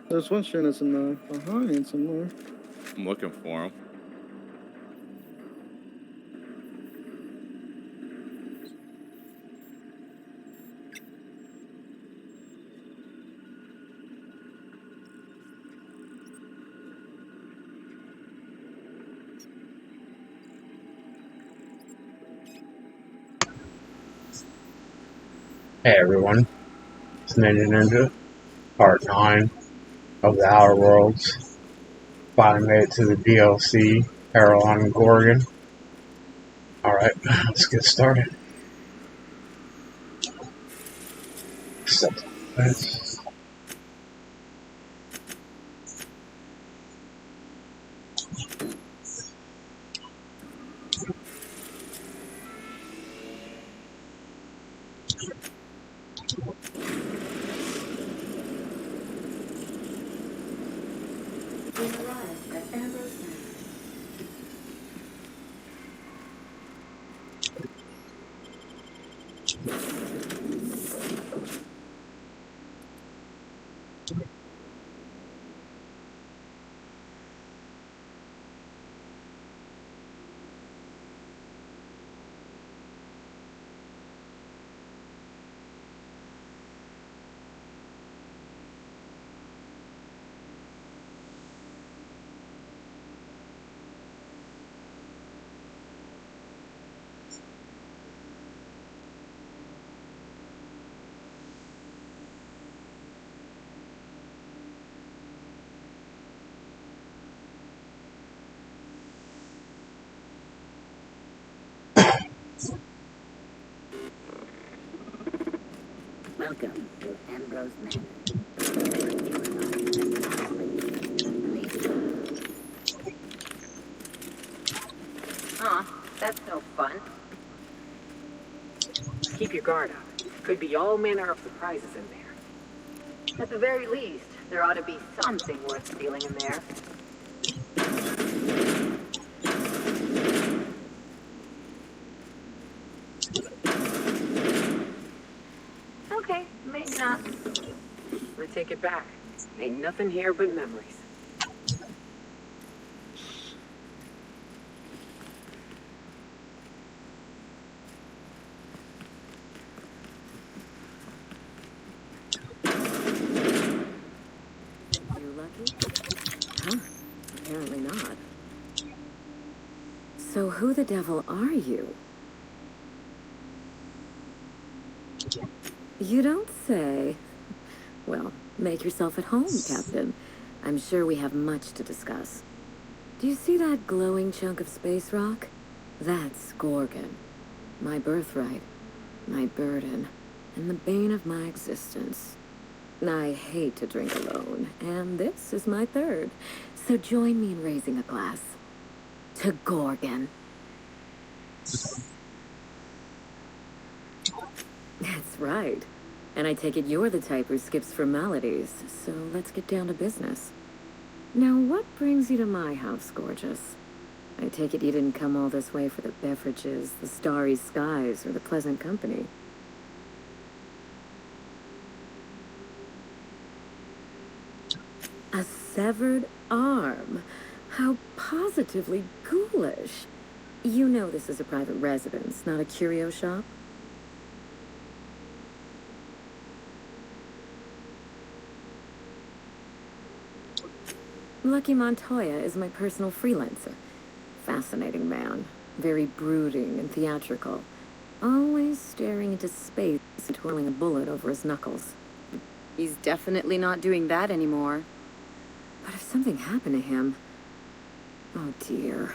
There's one shooting us in the behind somewhere. I'm looking for him. Hey everyone, it's Ninja, part 9 of the Outer Worlds. Finally made it to the DLC, Peril on Gorgon. Alright, let's get started. Set the fence. Welcome to Ambrose Manor. Aw, that's no fun. Keep your guard up. Could be all manner of surprises in there. At the very least, there ought to be something worth stealing in there. Okay, maybe not. I take it back. Ain't nothing here but memories. You lucky? Huh? Apparently not. So who the devil are you? You don't say. Well, make yourself at home, Captain. I'm sure we have much to discuss. Do you see that glowing chunk of space rock? That's Gorgon. My birthright, my burden, and the bane of my existence. I hate to drink alone, and this is my third. So join me in raising a glass. To Gorgon. That's right. And I take it you're the type who skips formalities, so let's get down to business. Now, what brings you to my house, gorgeous? I take it you didn't come all this way for the beverages, the starry skies, or the pleasant company. A severed arm? How positively ghoulish. You know this is a private residence, not a curio shop? Lucky Montoya is my personal freelancer. Fascinating man. Very brooding and theatrical. Always staring into space and twirling a bullet over his knuckles. He's definitely not doing that anymore. But if something happened to him... Oh dear.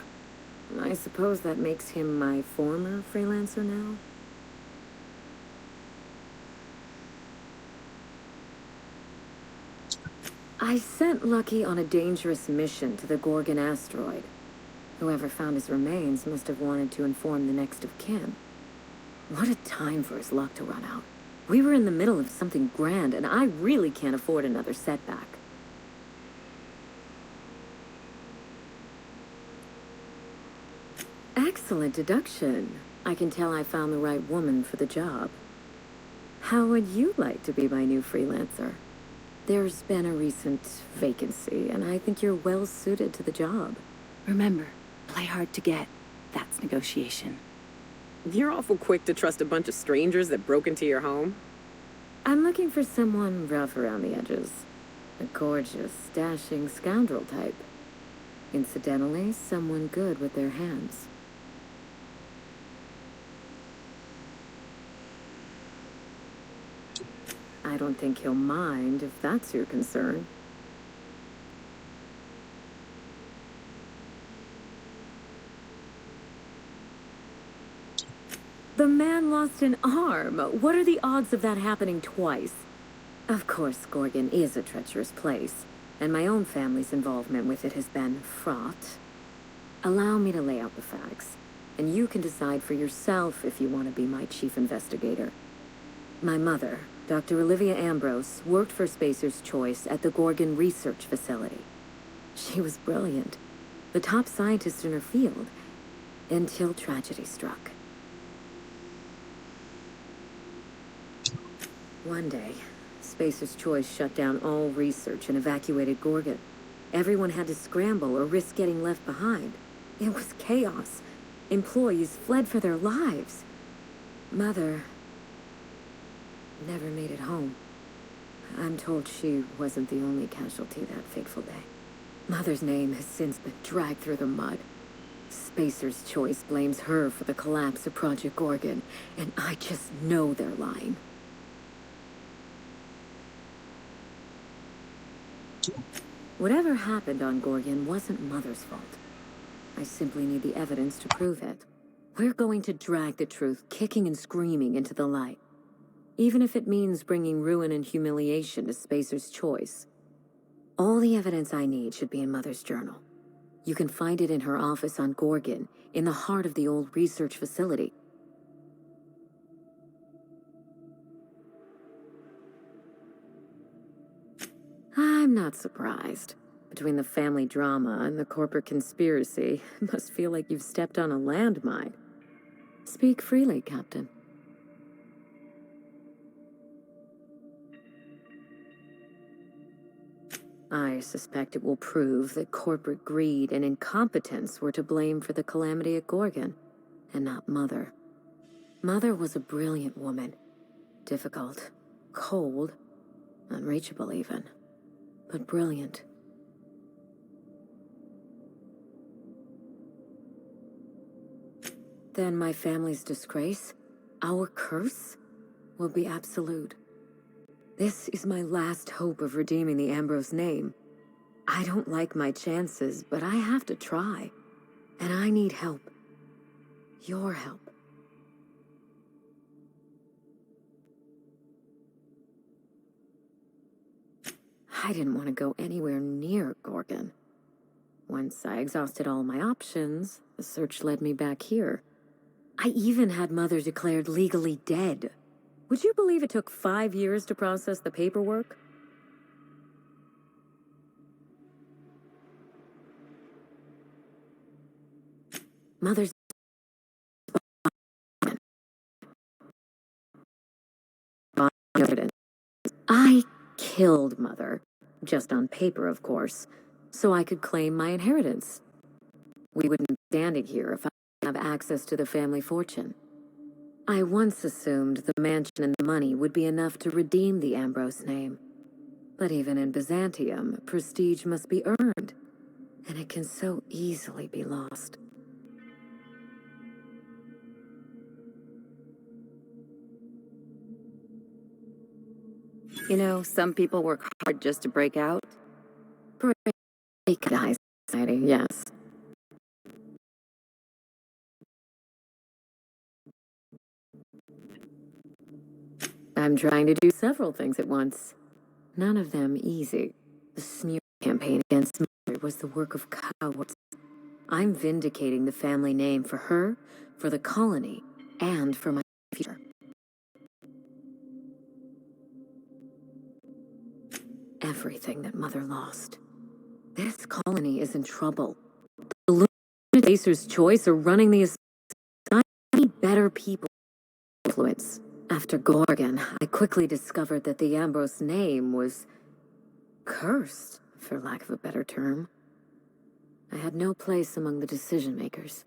I suppose that makes him my former freelancer now? I sent Lucky on a dangerous mission to the Gorgon asteroid. Whoever found his remains must have wanted to inform the next of kin. What a time for his luck to run out. We were in the middle of something grand, and I really can't afford another setback. Excellent deduction. I can tell I found the right woman for the job. How would you like to be my new freelancer? There's been a recent vacancy, and I think you're well suited to the job. Remember, play hard to get. That's negotiation. You're awful quick to trust a bunch of strangers that broke into your home. I'm looking for someone rough around the edges. A gorgeous, dashing scoundrel type. Incidentally, someone good with their hands. I don't think he'll mind if that's your concern. The man lost an arm. What are the odds of that happening twice? Of course, Gorgon is a treacherous place, and my own family's involvement with it has been fraught. Allow me to lay out the facts, and you can decide for yourself if you want to be my chief investigator. My mother, Dr. Olivia Ambrose, worked for Spacer's Choice at the Gorgon Research Facility. She was brilliant, the top scientist in her field, until tragedy struck. One day, Spacer's Choice shut down all research and evacuated Gorgon. Everyone had to scramble or risk getting left behind. It was chaos. Employees fled for their lives. Mother never made it home. I'm told she wasn't the only casualty that fateful day. Mother's name has since been dragged through the mud. Spacer's Choice blames her for the collapse of Project Gorgon, and I just know they're lying. Whatever happened on Gorgon wasn't Mother's fault. I simply need the evidence to prove it. We're going to drag the truth, kicking and screaming, into the light. Even if it means bringing ruin and humiliation to Spacer's Choice. All the evidence I need should be in Mother's journal. You can find it in her office on Gorgon, in the heart of the old research facility. I'm not surprised. Between the family drama and the corporate conspiracy, it must feel like you've stepped on a landmine. Speak freely, Captain. I suspect it will prove that corporate greed and incompetence were to blame for the calamity at Gorgon, and not Mother. Mother was a brilliant woman. Difficult, cold, unreachable even, but brilliant. Then my family's disgrace, our curse, will be absolute. This is my last hope of redeeming the Ambrose name. I don't like my chances, but I have to try. And I need help. Your help. I didn't want to go anywhere near Gorgon. Once I exhausted all my options, the search led me back here. I even had Mother declared legally dead. Would you believe it took 5 years to process the paperwork? Mother's evidence. I killed Mother, just on paper, of course, so I could claim my inheritance. We wouldn't be standing here if I didn't have access to the family fortune. I once assumed the mansion and the money would be enough to redeem the Ambrose name. But even in Byzantium, prestige must be earned, and it can so easily be lost. You know, some people work hard just to break out. Break guys, society, yes. I'm trying to do several things at once. None of them easy. The smear campaign against Mother was the work of cowards. I'm vindicating the family name for her, for the colony, and for my future. Everything that Mother lost. This colony is in trouble. The Spacer's Choice are running the estate. I need better people influence. After Gorgon, I quickly discovered that the Ambrose name was cursed, for lack of a better term. I had no place among the decision makers.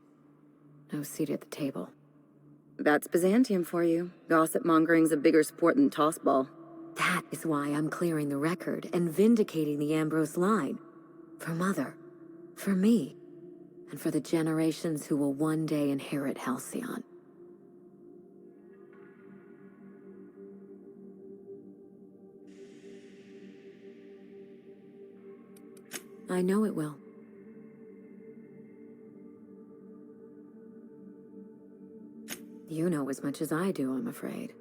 No seat at the table. That's Byzantium for you. Gossip mongering's a bigger sport than tossball. That is why I'm clearing the record and vindicating the Ambrose line. For Mother, for me, and for the generations who will one day inherit Halcyon. I know it will. You know as much as I do, I'm afraid.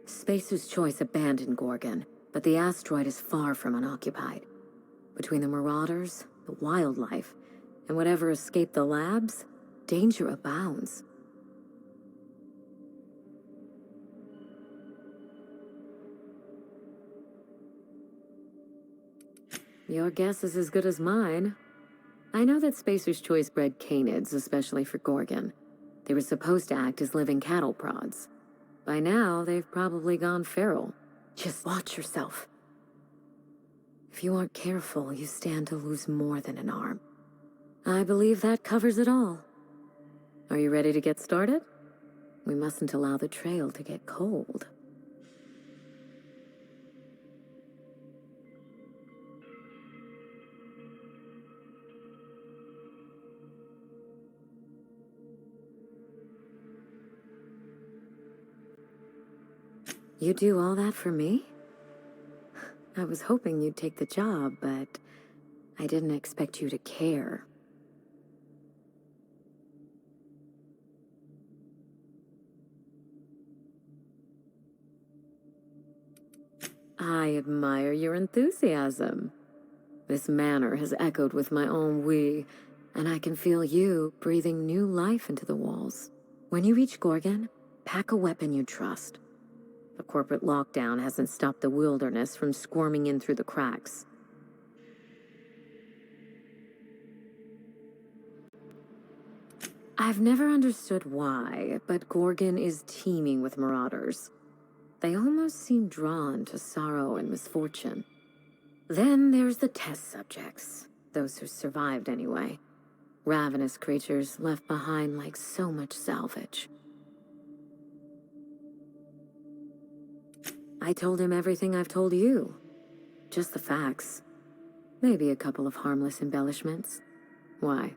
Spacer's Choice abandoned Gorgon, but the asteroid is far from unoccupied. Between the marauders, the wildlife, and whatever escaped the labs, danger abounds. Your guess is as good as mine. I know that Spacer's Choice bred canids, especially for Gorgon. They were supposed to act as living cattle prods. By now, they've probably gone feral. Just watch yourself. If you aren't careful, you stand to lose more than an arm. I believe that covers it all. Are you ready to get started? We mustn't allow the trail to get cold. You do all that for me? I was hoping you'd take the job, but I didn't expect you to care. I admire your enthusiasm. This manor has echoed with my own we, and I can feel you breathing new life into the walls. When you reach Gorgon, pack a weapon you trust. The corporate lockdown hasn't stopped the wilderness from squirming in through the cracks. I've never understood why, but Gorgon is teeming with marauders. They almost seem drawn to sorrow and misfortune. Then there's the test subjects, those who survived anyway. Ravenous creatures left behind like so much salvage. I told him everything I've told you. Just the facts. Maybe a couple of harmless embellishments. Why?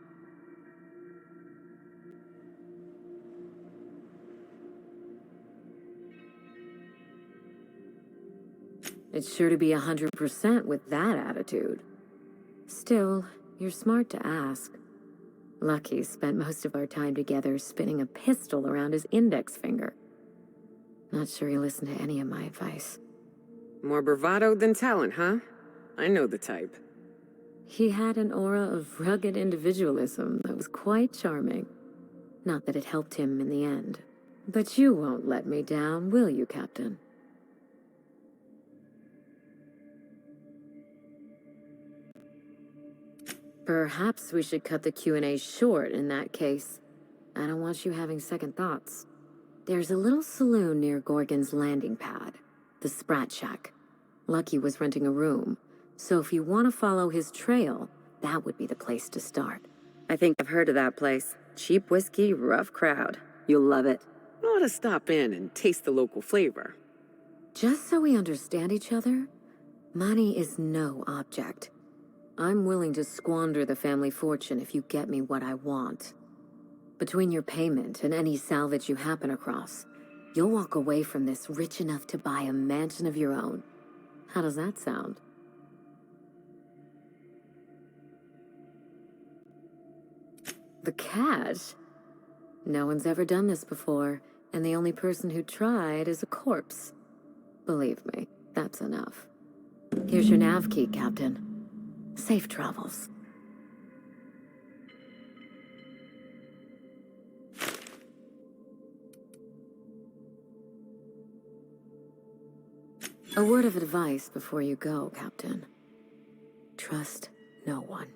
It's sure to be 100% with that attitude. Still, you're smart to ask. Lucky spent most of our time together spinning a pistol around his index finger. Not sure he listened to any of my advice. More bravado than talent, huh? I know the type. He had an aura of rugged individualism that was quite charming. Not that it helped him in the end. But you won't let me down, will you, Captain? Perhaps we should cut the Q&A short in that case. I don't want you having second thoughts. There's a little saloon near Gorgon's landing pad, the Sprat Shack. Lucky was renting a room, so if you want to follow his trail, that would be the place to start. I think I've heard of that place. Cheap whiskey, rough crowd. You'll love it. I ought to stop in and taste the local flavor. Just so we understand each other, money is no object. I'm willing to squander the family fortune if you get me what I want. Between your payment and any salvage you happen across, you'll walk away from this rich enough to buy a mansion of your own. How does that sound? The cash? No one's ever done this before, and the only person who tried is a corpse. Believe me, that's enough. Here's your nav key, Captain. Safe travels. A word of advice before you go, Captain. Trust no one.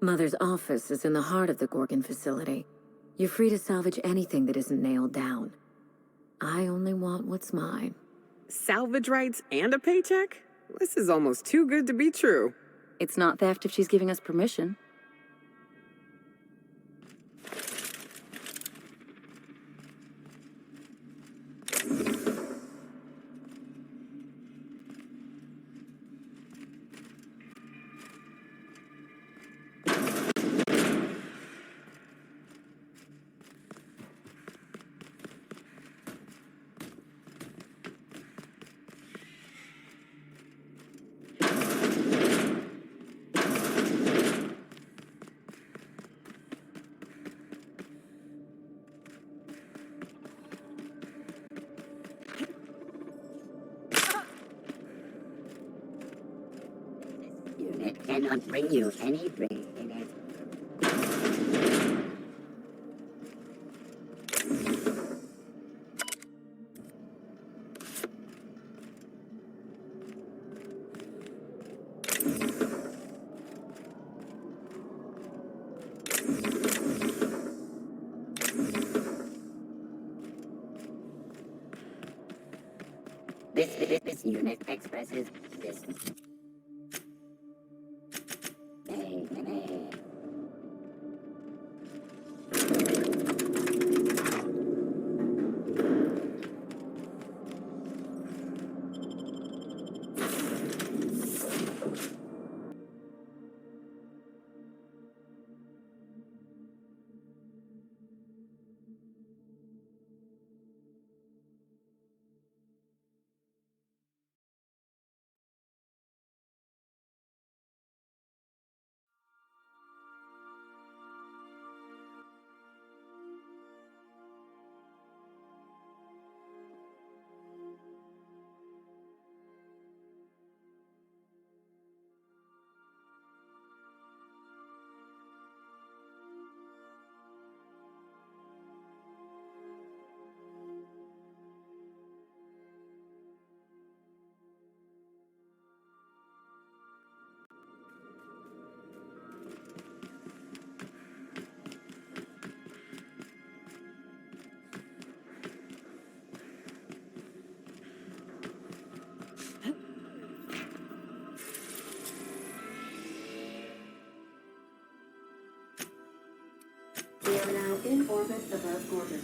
Mother's office is in the heart of the Gorgon facility. You're free to salvage anything that isn't nailed down. I only want what's mine. Salvage rights and a paycheck? This is almost too good to be true. It's not theft if she's giving us permission. Unit cannot bring you any bring in it. This unit expresses this. We are now in orbit above Gorgon.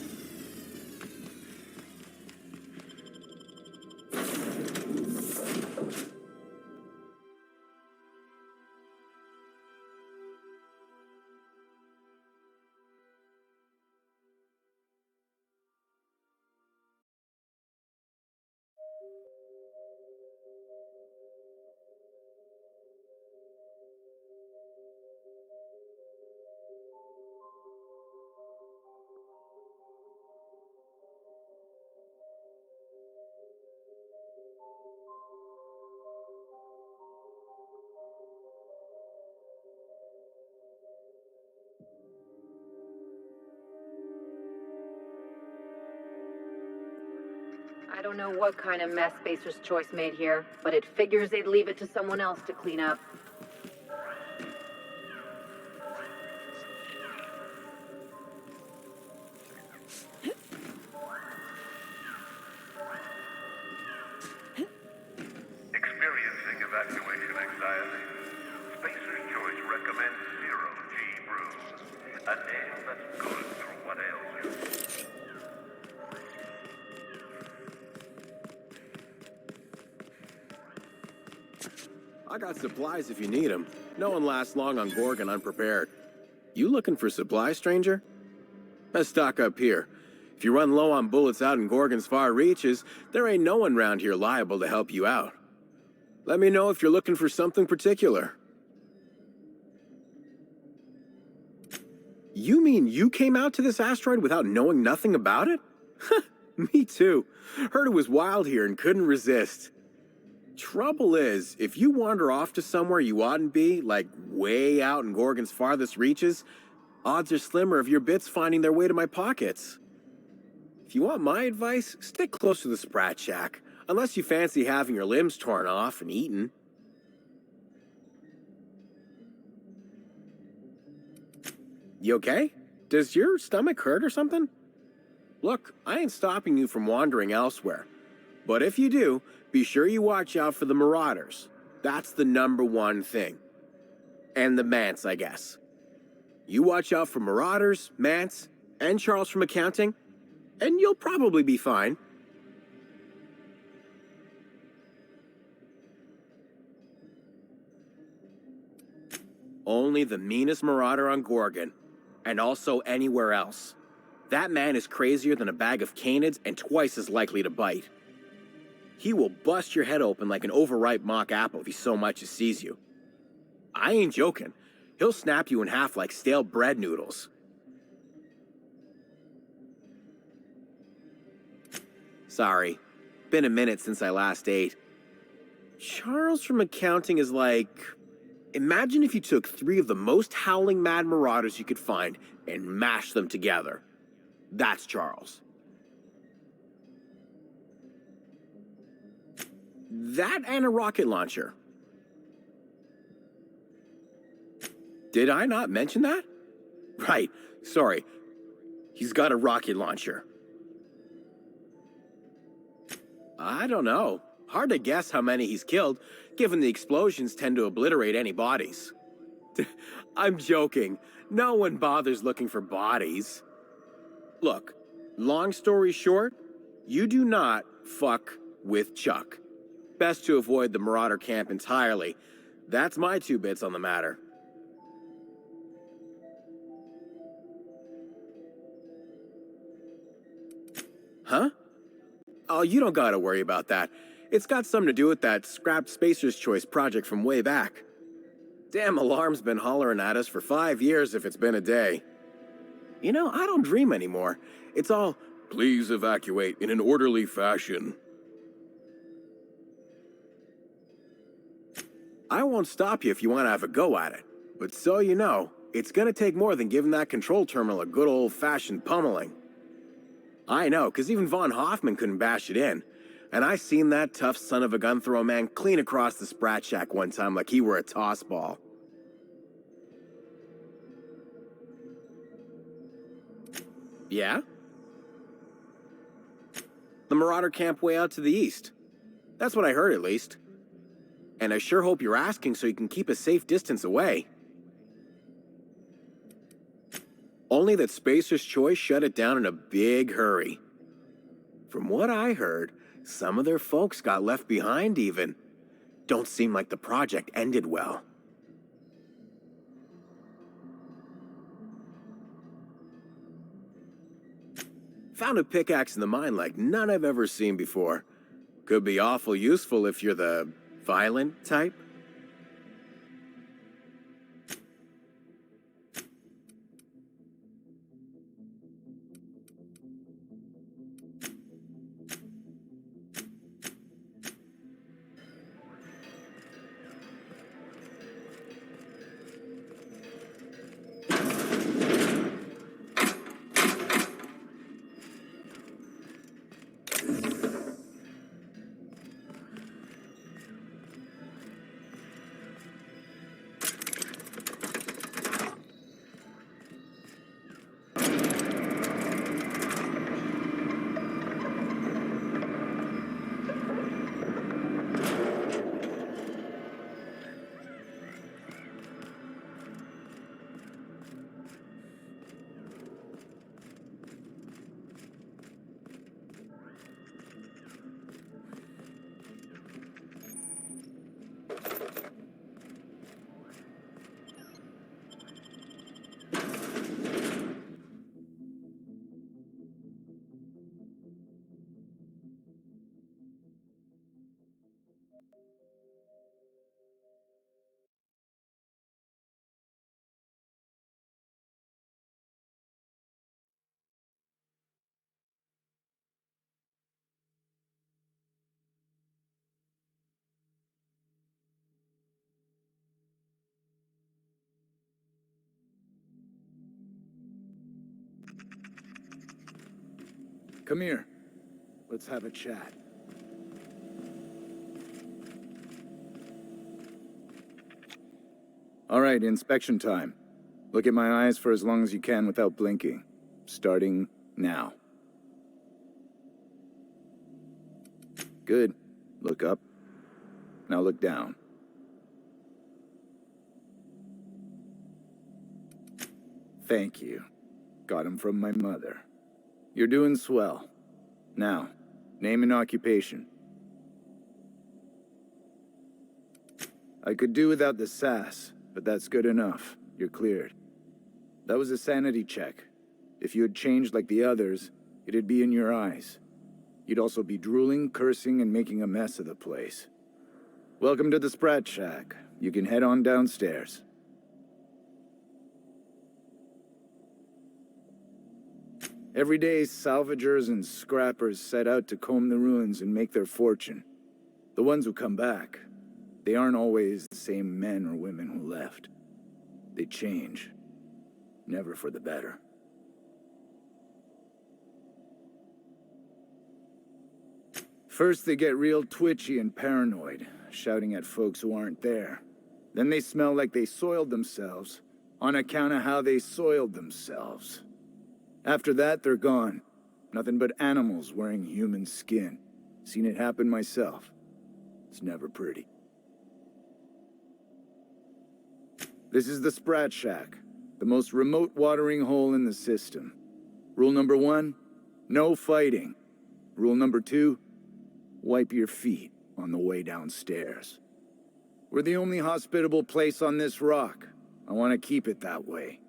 I don't know what kind of mess Spacer's Choice made here, but it figures they'd leave it to someone else to clean up. Experiencing evacuation anxiety? Spacer's Choice recommends 0G Brew. A ale that's good for what ails you. I got supplies if you need them. No one lasts long on Gorgon unprepared. You looking for supplies, stranger? Let's stock up here. If you run low on bullets out in Gorgon's far reaches, there ain't no one round here liable to help you out. Let me know if you're looking for something particular. You mean you came out to this asteroid without knowing nothing about it? Me too. Heard it was wild here and couldn't resist. Trouble is, if you wander off to somewhere you oughtn't be, like way out in Gorgon's farthest reaches, odds are slimmer of your bits finding their way to my pockets. If you want my advice, stick close to the Sprat Shack, unless you fancy having your limbs torn off and eaten. You okay? Does your stomach hurt or something? Look, I ain't stopping you from wandering elsewhere. But if you do, be sure you watch out for the Marauders. That's the #1 thing. And the Mance, I guess. You watch out for Marauders, Mance, and Charles from accounting, and you'll probably be fine. Only the meanest Marauder on Gorgon, and also anywhere else. That man is crazier than a bag of canids and twice as likely to bite. He will bust your head open like an overripe mock apple if he so much as sees you. I ain't joking. He'll snap you in half like stale bread noodles. Sorry. Been a minute since I last ate. Charles from accounting is like... Imagine if you took 3 of the most howling mad Marauders you could find and mashed them together. That's Charles. That and a rocket launcher. Did I not mention that? Right, sorry. He's got a rocket launcher. I don't know. Hard to guess how many he's killed, given the explosions tend to obliterate any bodies. I'm joking. No one bothers looking for bodies. Look, long story short, you do not fuck with Chuck. Best to avoid the Marauder camp entirely. That's my 2 bits on the matter. Huh? Oh, you don't gotta worry about that. It's got something to do with that scrapped Spacer's Choice project from way back. Damn alarm's been hollering at us for 5 years if it's been a day. You know, I don't dream anymore. It's all, please evacuate in an orderly fashion. I won't stop you if you want to have a go at it. But so you know, it's gonna take more than giving that control terminal a good old-fashioned pummeling. I know, because even Von Hoffman couldn't bash it in. And I seen that tough son of a gun throw a man clean across the Sprat Shack one time like he were a toss ball. Yeah? The Marauder camp way out to the east. That's what I heard, at least. And I sure hope you're asking so you can keep a safe distance away. Only that Spacer's Choice shut it down in a big hurry. From what I heard, some of their folks got left behind even. Don't seem like the project ended well. Found a pickaxe in the mine like none I've ever seen before. Could be awful useful if you're the violent type. Come here. Let's have a chat. All right, inspection time. Look at my eyes for as long as you can without blinking. Starting now. Good. Look up. Now look down. Thank you. Got him from my mother. You're doing swell. Now, name and occupation. I could do without the sass, but that's good enough. You're cleared. That was a sanity check. If you had changed like the others, it'd be in your eyes. You'd also be drooling, cursing, and making a mess of the place. Welcome to the Sprat Shack. You can head on downstairs. Every day, salvagers and scrappers set out to comb the ruins and make their fortune. The ones who come back, they aren't always the same men or women who left. They change. Never for the better. First, they get real twitchy and paranoid, shouting at folks who aren't there. Then they smell like they soiled themselves, on account of how they soiled themselves. After that, they're gone. Nothing but animals wearing human skin. Seen it happen myself. It's never pretty. This is the Sprat Shack, the most remote watering hole in the system. Rule number 1, no fighting. Rule number 2, wipe your feet on the way downstairs. We're the only hospitable place on this rock. I want to keep it that way.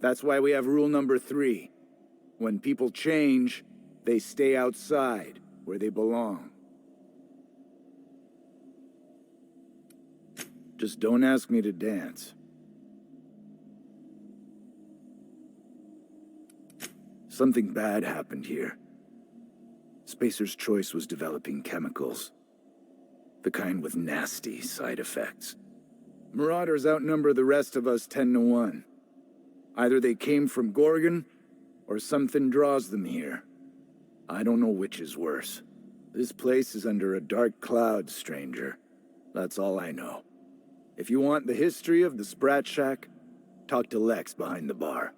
That's why we have rule number 3. When people change, they stay outside, where they belong. Just don't ask me to dance. Something bad happened here. Spacer's Choice was developing chemicals. The kind with nasty side effects. Marauders outnumber the rest of us 10 to 1. Either they came from Gorgon, or something draws them here. I don't know which is worse. This place is under a dark cloud, stranger. That's all I know. If you want the history of the Sprat Shack, talk to Lex behind the bar.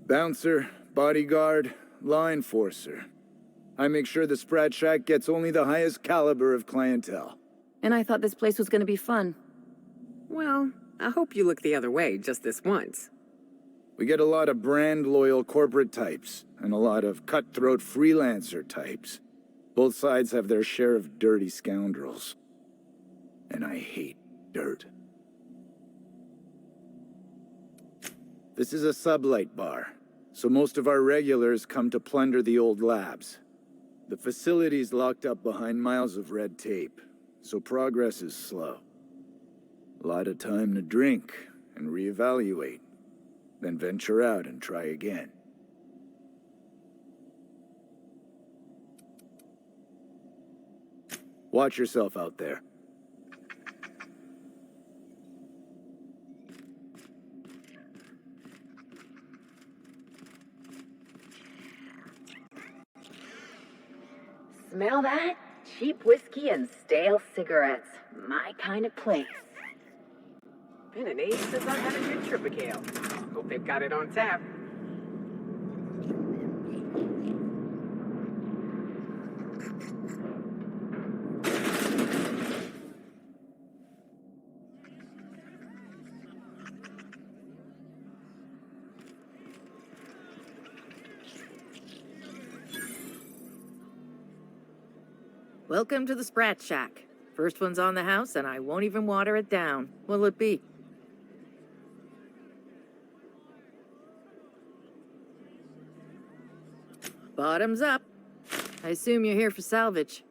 Bouncer, bodyguard, law enforcer. I make sure the Sprat Shack gets only the highest caliber of clientele. And I thought this place was gonna be fun. Well, I hope you look the other way just this once. We get a lot of brand-loyal corporate types, and a lot of cutthroat freelancer types. Both sides have their share of dirty scoundrels. And I hate dirt. This is a sublight bar, so most of our regulars come to plunder the old labs. The facility's locked up behind miles of red tape, so progress is slow. A lot of time to drink and reevaluate, then venture out and try again. Watch yourself out there. Smell that? Cheap whiskey and stale cigarettes. My kind of place. Been an age since I've had a good Tripical. Hope they've got it on tap. Welcome to the Sprat Shack. First one's on the house, and I won't even water it down. What'll it be? Bottoms up. I assume you're here for salvage.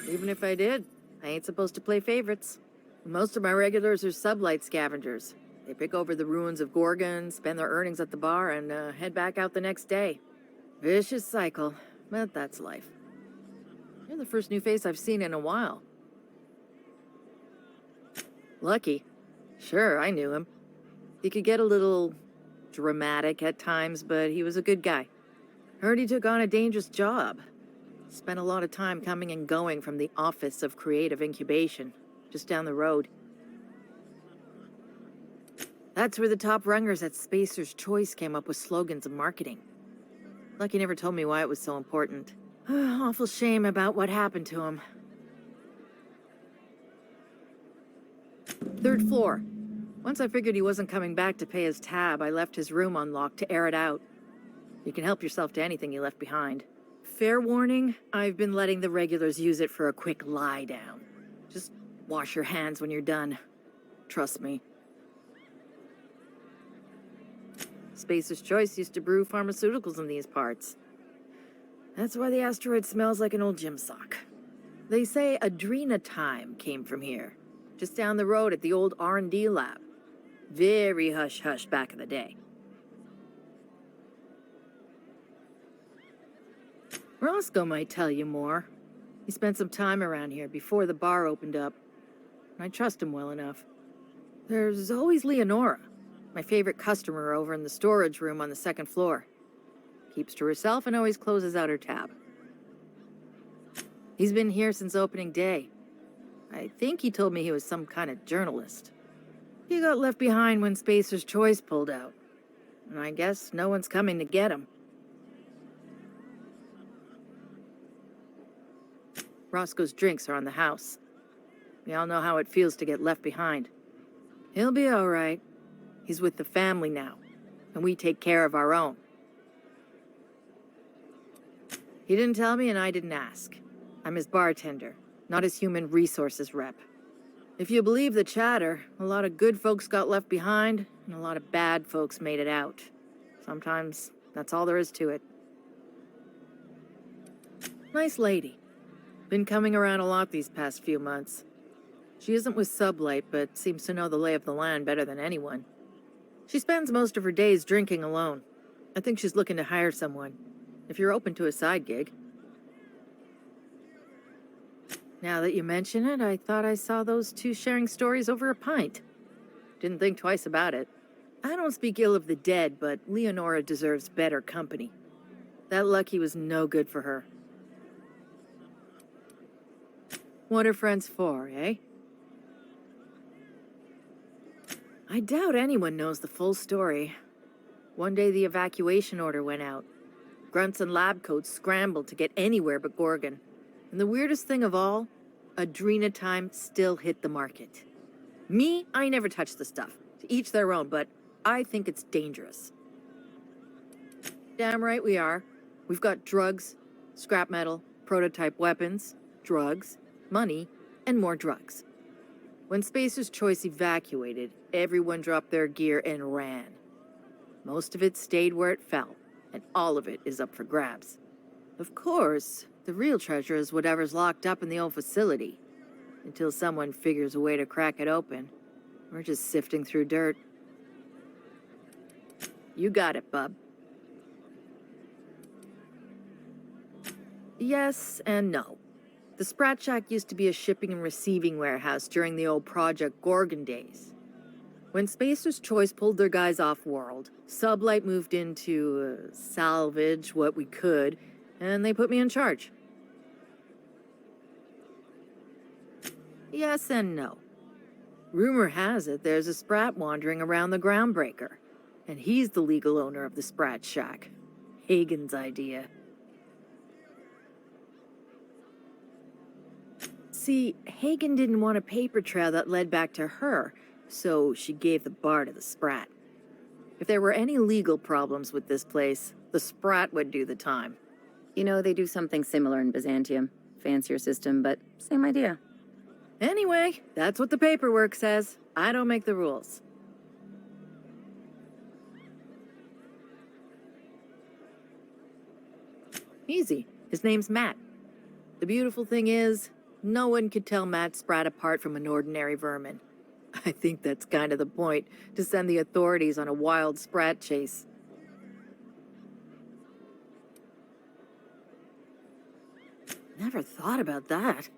Even if I did, I ain't supposed to play favorites. Most of my regulars are sublight scavengers. They pick over the ruins of Gorgon, spend their earnings at the bar, and head back out the next day. Vicious cycle, but that's life. You're the first new face I've seen in a while. Lucky. Sure, I knew him. He could get a little dramatic at times, but he was a good guy. Heard he took on a dangerous job. Spent a lot of time coming and going from the Office of Creative Incubation, just down the road. That's where the top rungers at Spacer's Choice came up with slogans and marketing. Lucky never told me why it was so important. Awful shame about what happened to him. 3rd floor. Once I figured he wasn't coming back to pay his tab, I left his room unlocked to air it out. You can help yourself to anything you left behind. Fair warning, I've been letting the regulars use it for a quick lie down. Just wash your hands when you're done. Trust me. Spacer's Choice used to brew pharmaceuticals in these parts. That's why the asteroid smells like an old gym sock. They say adrenatime came from here, just down the road at the old R&D lab. Very hush-hush back in the day. Roscoe might tell you more. He spent some time around here before the bar opened up. And I trust him well enough. There's always Leonora, my favorite customer over in the storage room on the 2nd floor. Keeps to herself and always closes out her tab. He's been here since opening day. I think he told me he was some kind of journalist. He got left behind when Spacer's Choice pulled out. And I guess no one's coming to get him. Roscoe's drinks are on the house. We all know how it feels to get left behind. He'll be all right. He's with the family now, and we take care of our own. He didn't tell me, and I didn't ask. I'm his bartender, not his human resources rep. If you believe the chatter, a lot of good folks got left behind, and a lot of bad folks made it out. Sometimes that's all there is to it. Nice lady. Been coming around a lot these past few months. She isn't with Sublight, but seems to know the lay of the land better than anyone. She spends most of her days drinking alone. I think she's looking to hire someone, if you're open to a side gig. Now that you mention it, I thought I saw those two sharing stories over a pint. Didn't think twice about it. I don't speak ill of the dead, but Leonora deserves better company. That Lucky was no good for her. What are friends for, eh? I doubt anyone knows the full story. One day the evacuation order went out. Grunts and lab coats scrambled to get anywhere but Gorgon. And the weirdest thing of all, adrenatime still hit the market. Me, I never touched the stuff. To each their own, but I think it's dangerous. Damn right we are. We've got drugs, scrap metal, prototype weapons, drugs, money, and more drugs. When Spacer's Choice evacuated, everyone dropped their gear and ran. Most of it stayed where it fell, and all of it is up for grabs. Of course, the real treasure is whatever's locked up in the old facility. Until someone figures a way to crack it open, we're just sifting through dirt. You got it, bub. Yes and no. The Sprat Shack used to be a shipping and receiving warehouse during the old Project Gorgon days. When Spacer's Choice pulled their guys off-world, Sublight moved in to salvage what we could, and they put me in charge. Yes and no. Rumor has it there's a Sprat wandering around the Groundbreaker, and he's the legal owner of the Sprat Shack. Hagen's idea. See, Hagen didn't want a paper trail that led back to her, so she gave the bar to the Sprat. If there were any legal problems with this place, the Sprat would do the time. You know, they do something similar in Byzantium. Fancier system, but same idea. Anyway, that's what the paperwork says. I don't make the rules. Easy. His name's Matt. The beautiful thing is, no one could tell Matt Sprat apart from an ordinary vermin. I think that's kind of the point, to send the authorities on a wild Sprat chase. Never thought about that.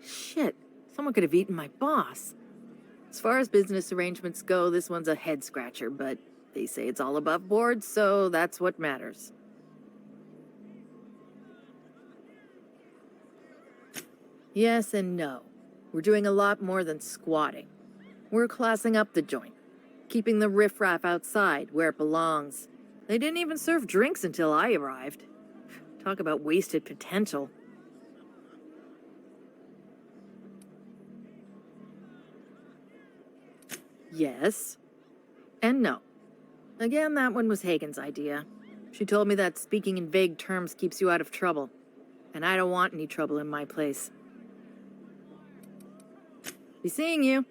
Shit, someone could have eaten my boss. As far as business arrangements go, this one's a head-scratcher, but they say it's all above board, so that's what matters. Yes and no. We're doing a lot more than squatting. We're classing up the joint, keeping the riffraff outside where it belongs. They didn't even serve drinks until I arrived. Talk about wasted potential. Yes. And no. Again, that one was Hagen's idea. She told me that speaking in vague terms keeps you out of trouble. And I don't want any trouble in my place. Be seeing you.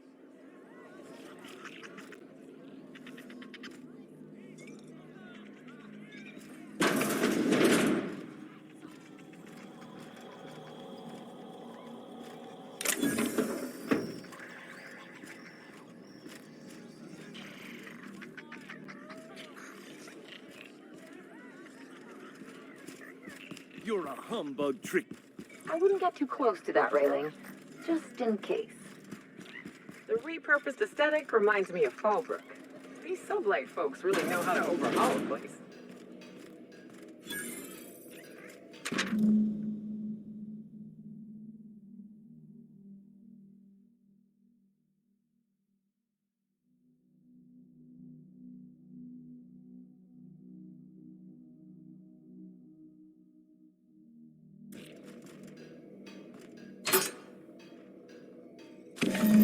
You're a humbug trick. I wouldn't get too close to that railing, just in case. The repurposed aesthetic reminds me of Fallbrook. These sublight folks really know how to overhaul a place.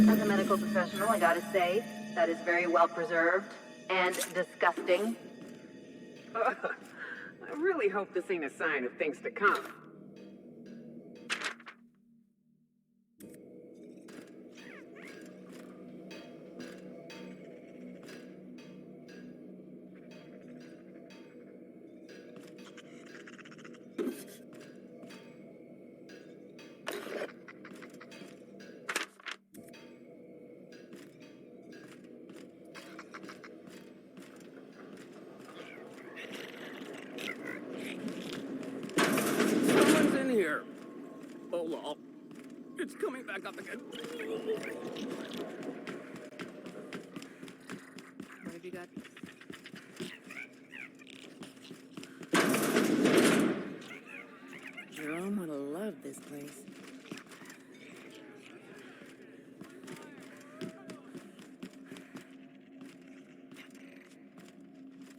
As a medical professional, I gotta say, that is very well preserved and disgusting. I really hope this ain't a sign of things to come. Someone's in here. Oh, lol. It's coming back up again. What have you got? Jerome would have loved this place.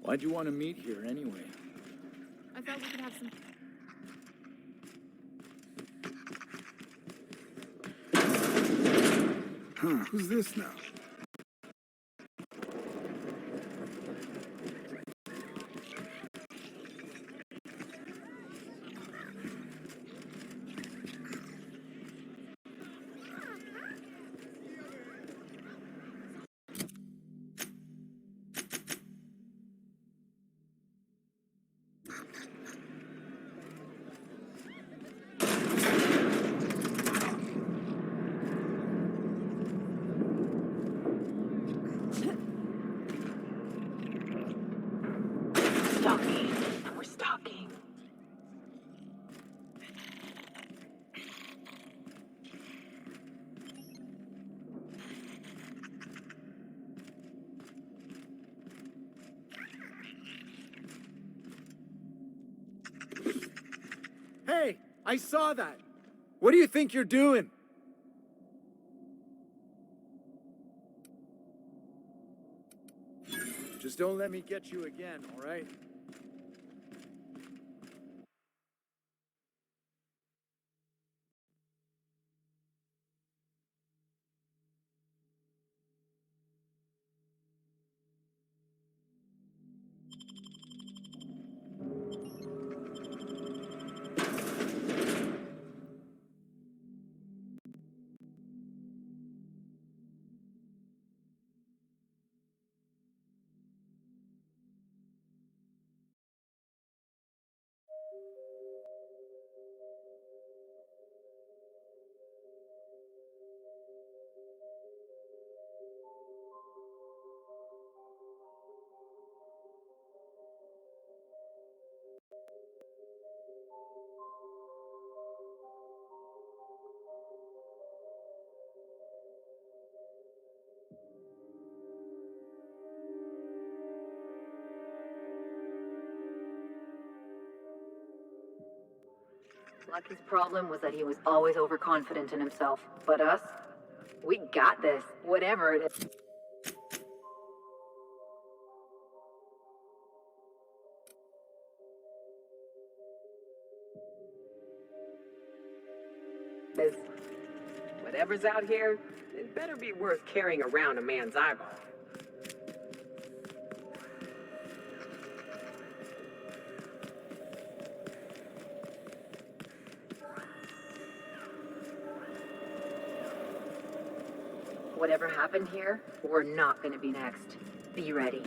Why'd you want to meet here anyway? I thought we could have some... Huh, who's this now? Stalking. And we're stalking. Hey, I saw that. What do you think you're doing? Just don't let me get you again, all right? Lucky's problem was that he was always overconfident in himself. But us? We got this, whatever it is. Whatever's out here, it better be worth carrying around a man's eyeball. Whatever happened here, we're not gonna be next. Be ready.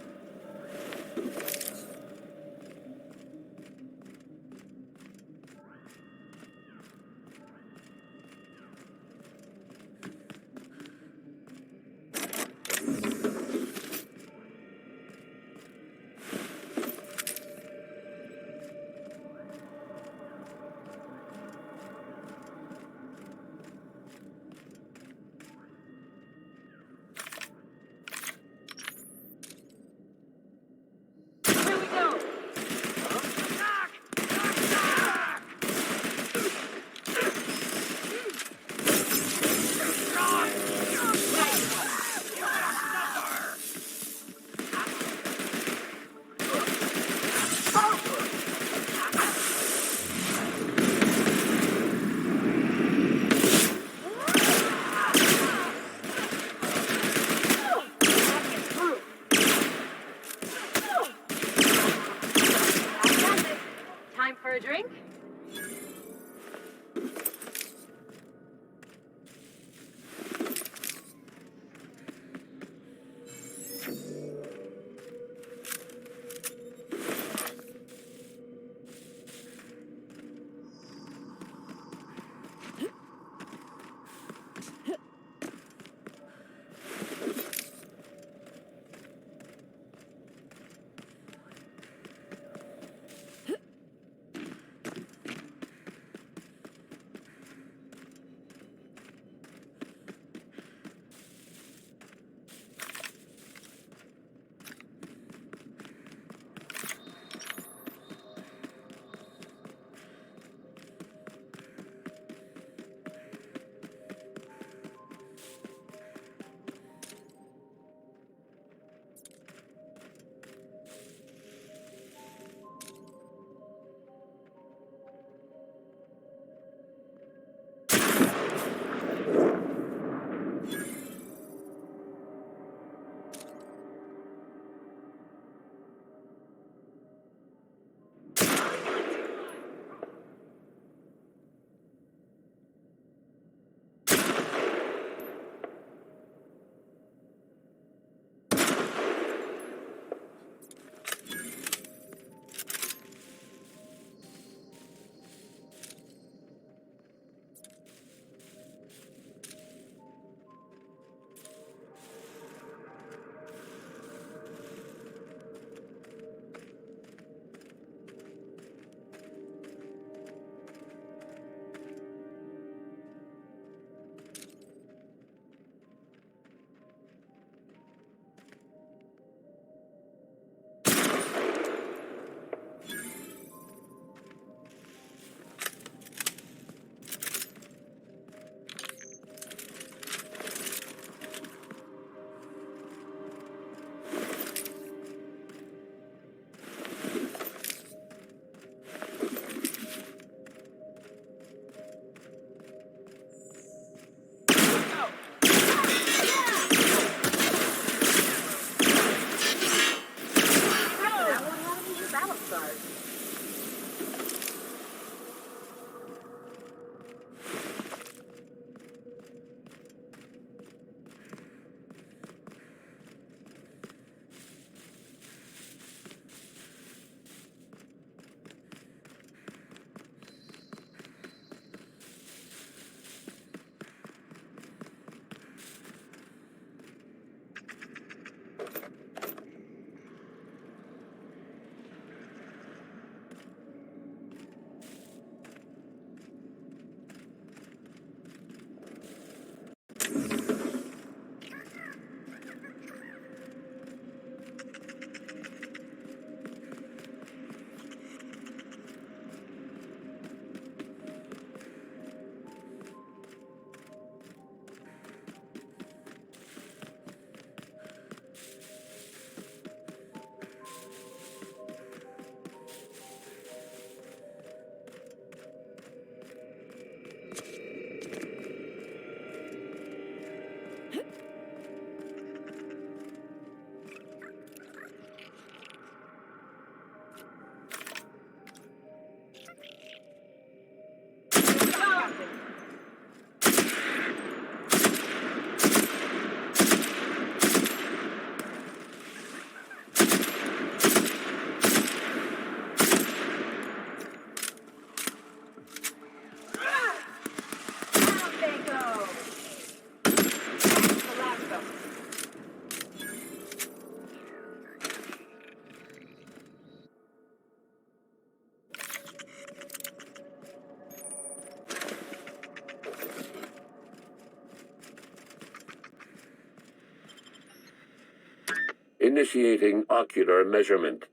Initiating ocular measurement.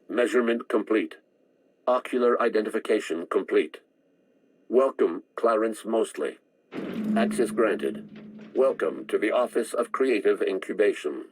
Measurement complete. Ocular identification complete. Welcome, Clarence Mostly. Access granted. Welcome to the Office of Creative Incubation.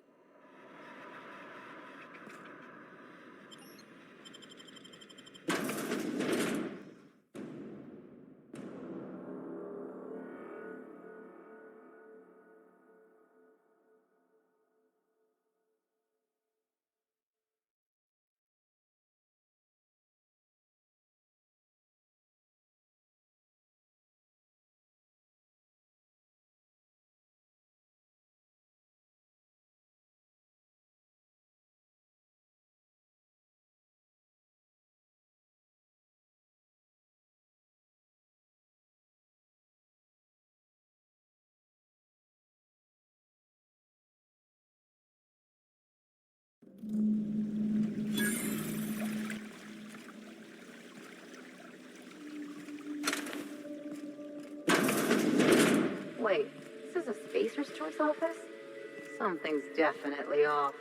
Wait, this is a Spacer's Choice office? Something's definitely off.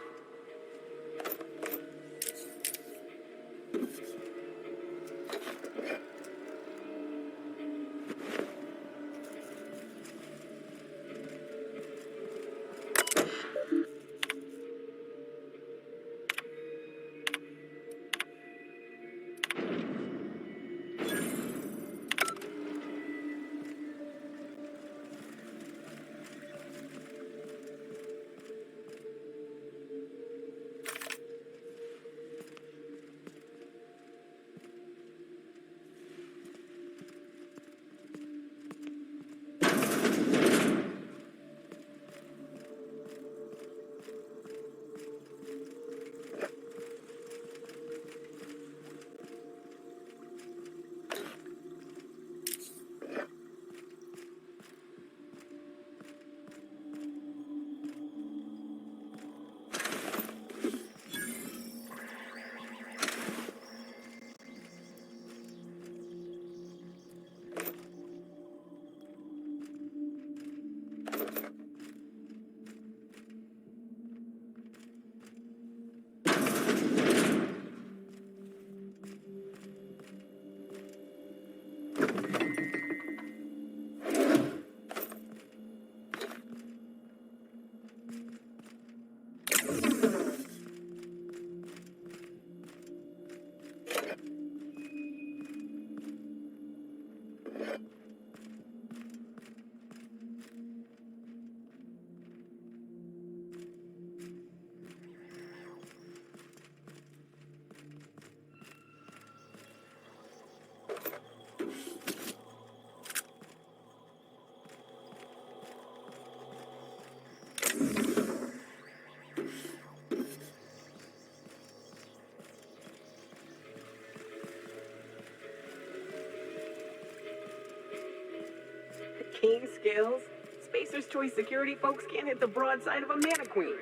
King skills? Spacer's Choice security folks can't hit the broadside of a mannequin.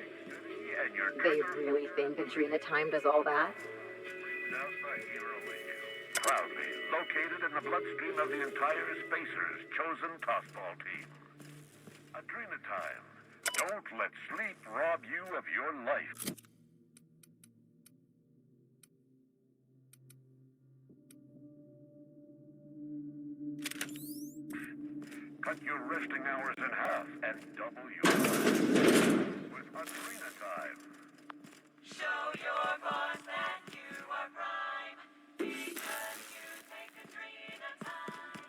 They really think Adrena Time does all that? Proudly located in the bloodstream of the entire Spacers chosen tossball team. Adrena Time. Don't let sleep rob you of your life. Cut your resting hours in half and double your money with Adrena Time. Show your boss that you are prime because you take Adrena Time.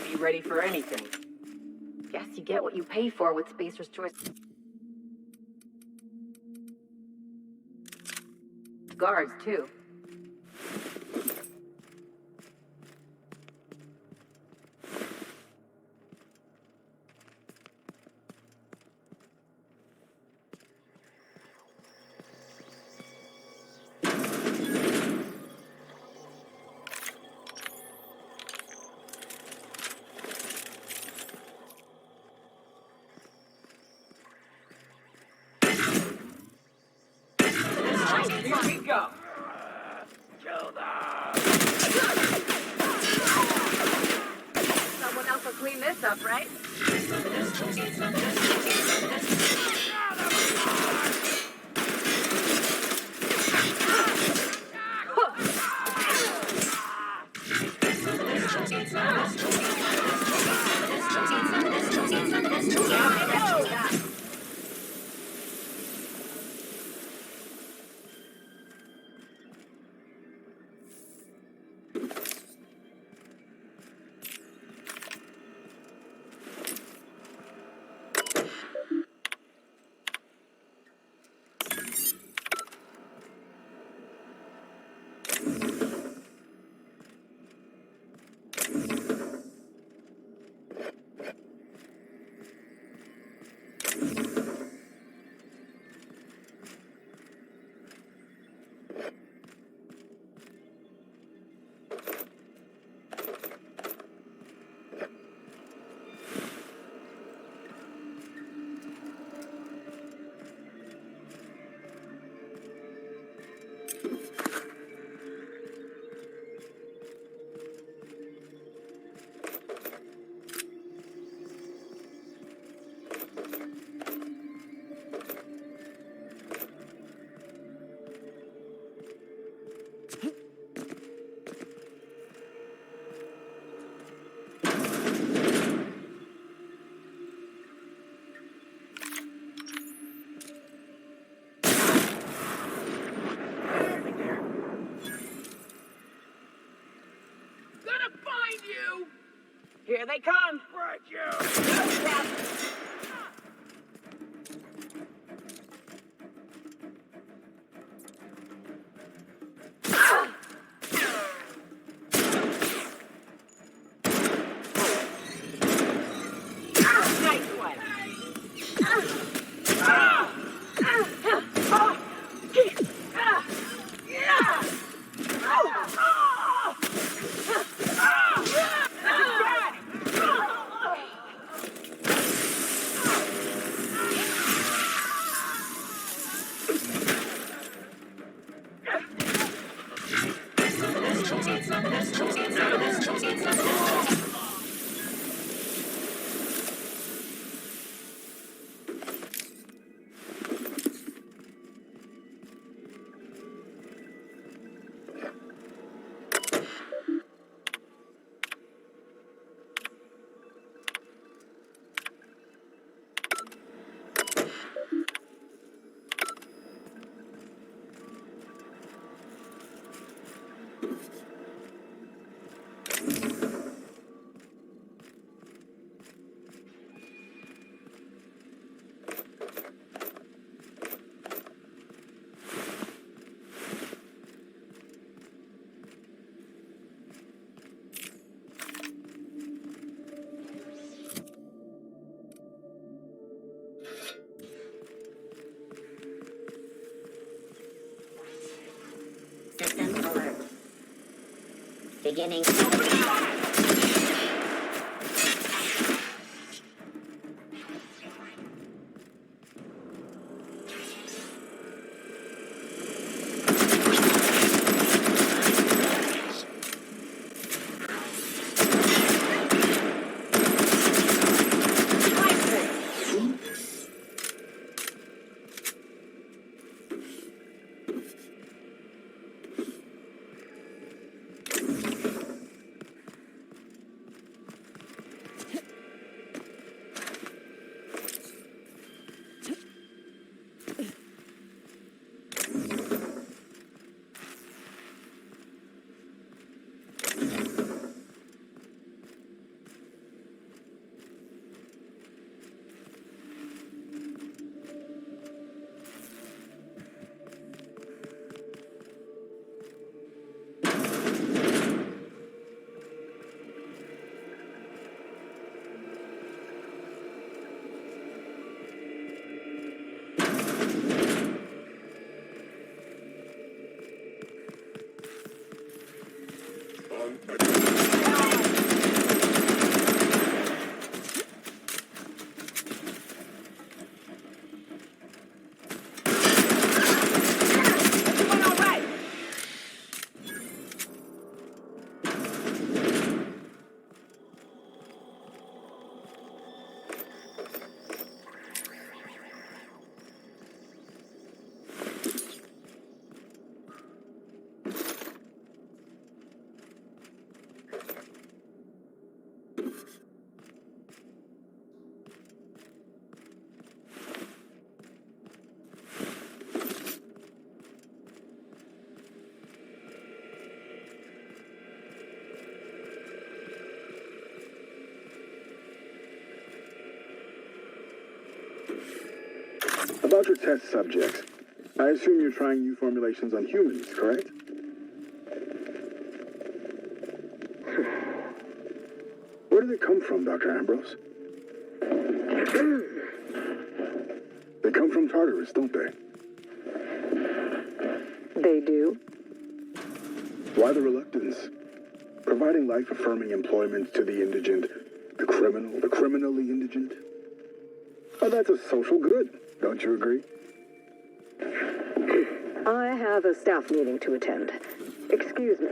Be ready for anything. Guess you get what you pay for with Spacer's Choice. Guards, too. Here we go. Someone else will clean this up, right? Here they come. Right, you! Nice one. System alert. Beginning. About your test subjects, I assume you're trying new formulations on humans, correct? Where do they come from, Dr. Ambrose? They come from Tartarus, don't they? They do. Why the reluctance? Providing life-affirming employment to the indigent, the criminal, the criminally indigent? Oh, that's a social good. Don't you agree? I have a staff meeting to attend. Excuse me.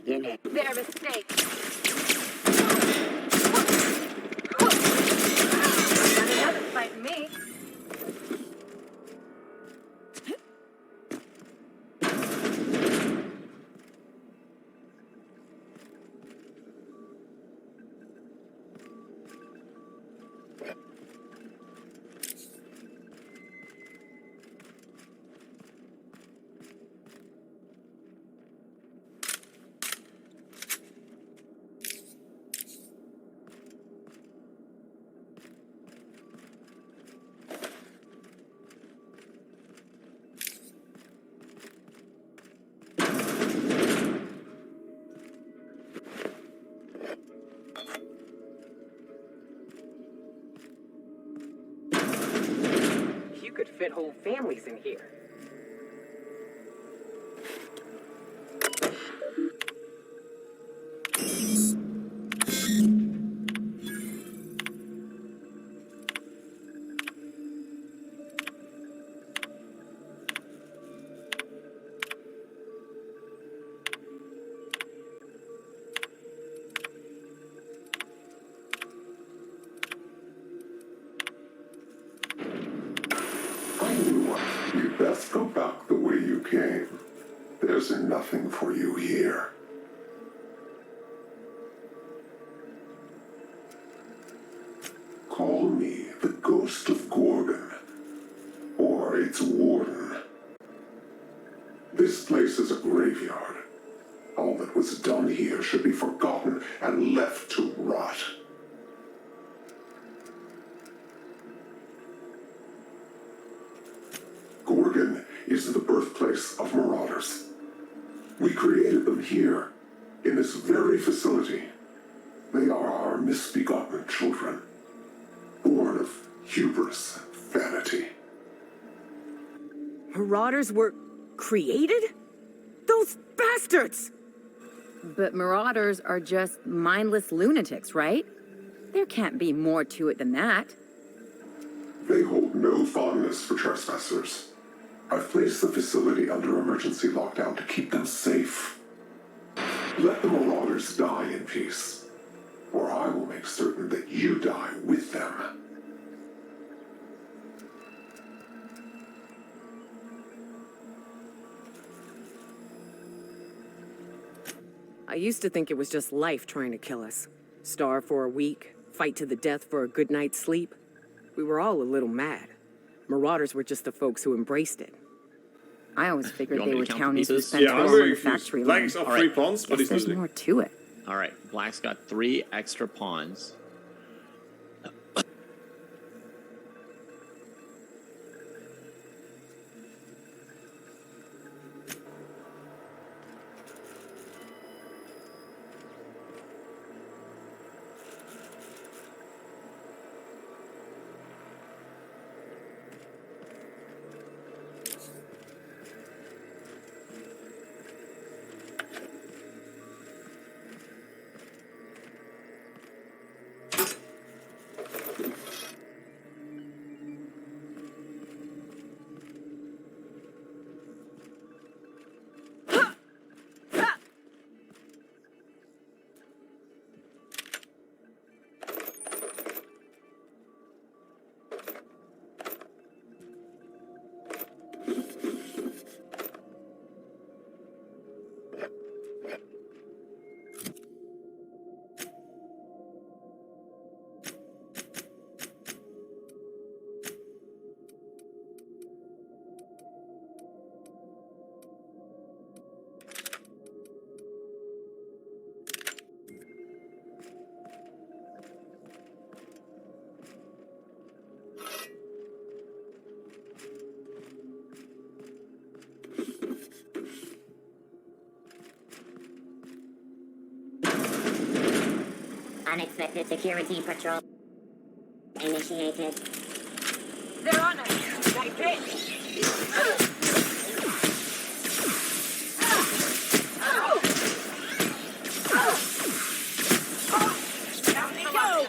beginning. Their mistake. Not another fight me. You could fit whole families in here. You'd best go back the way you came. There's nothing for you here. Call me the Ghost of Gorgon, or its warden. This place is a graveyard. All that was done here should be forgotten and left to rot. Gorgon is the birthplace of marauders. We created them here, in this very facility. They are our misbegotten children, born of hubris and vanity. Marauders were created? Those bastards! But marauders are just mindless lunatics, right? There can't be more to it than that. They hold no fondness for trespassers. I've placed the facility under emergency lockdown to keep them safe. Let the marauders die in peace, or I will make certain that you die with them. I used to think it was just life trying to kill us. Starve for a week, fight to the death for a good night's sleep. We were all a little mad. Marauders were just the folks who embraced it. I always figured You want they me were to count the townies who pieces? spent Yeah, time I'm on very the confused. factory Black's line. got 3 pawns, but Guess he's there's losing. more to it. All right, Black's got 3 extra pawns. Unexpected security patrol initiated. They're on us. Nice hit. Down we go.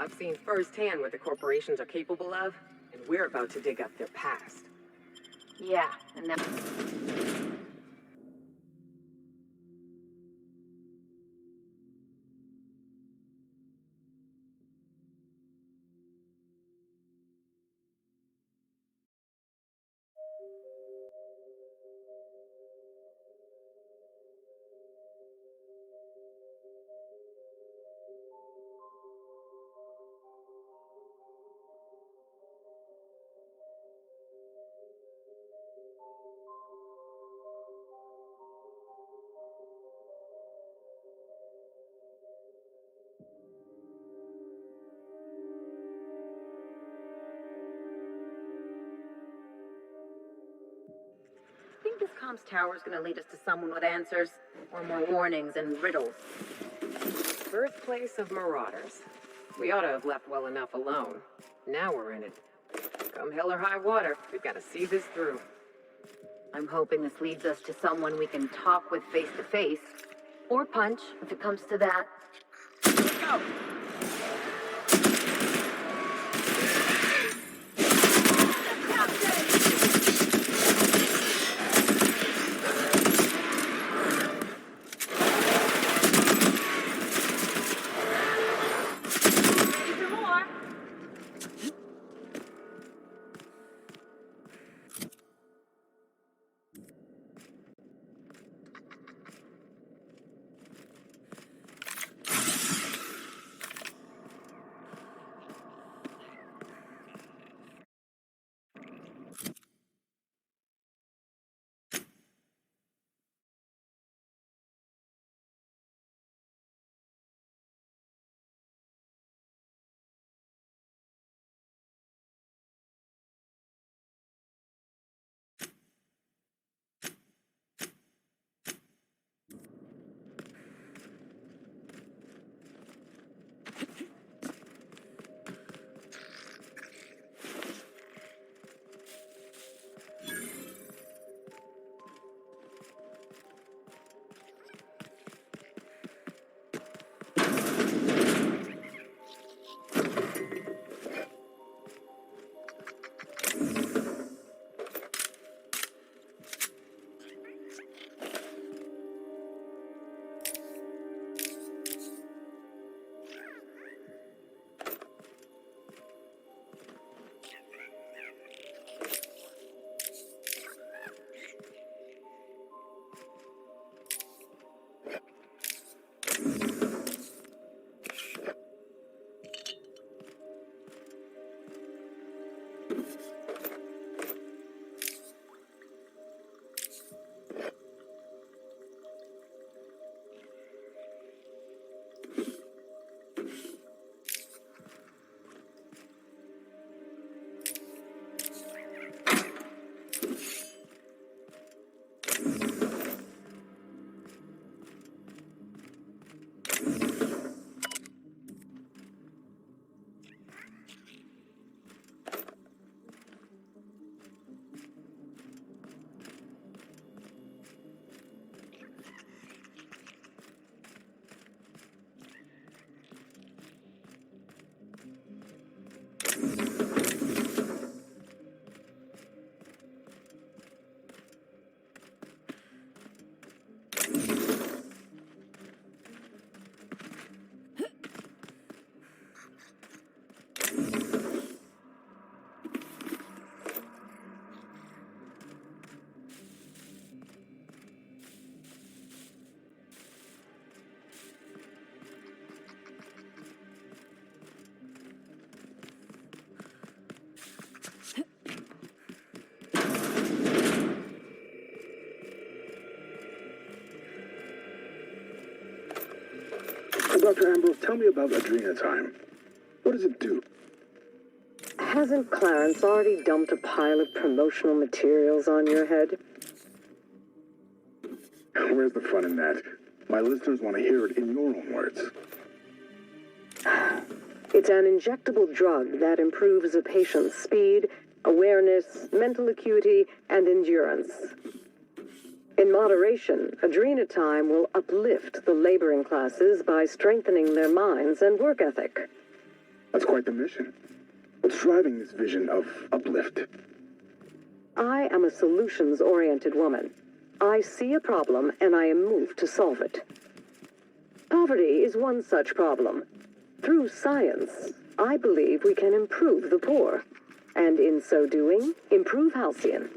I've seen firsthand what the corporations are capable of, and we're about to dig up their past. Yeah, and that... I think this comms tower is going to lead us to someone with answers, or more warnings and riddles. Birthplace of Marauders. We ought to have left well enough alone. Now we're in it. Come hell or high water, we've got to see this through. I'm hoping this leads us to someone we can talk with face to face, or punch if it comes to that. Let's go! Dr. Ambrose, tell me about Adrenatime. What does it do? Hasn't Clarence already dumped a pile of promotional materials on your head? Where's the fun in that? My listeners want to hear it in your own words. It's an injectable drug that improves a patient's speed, awareness, mental acuity, and endurance. In moderation, Adrenatime will uplift the laboring classes by strengthening their minds and work ethic. That's quite the mission. What's driving this vision of uplift? I am a solutions-oriented woman. I see a problem and I am moved to solve it. Poverty is one such problem. Through science, I believe we can improve the poor, and in so doing, improve Halcyon.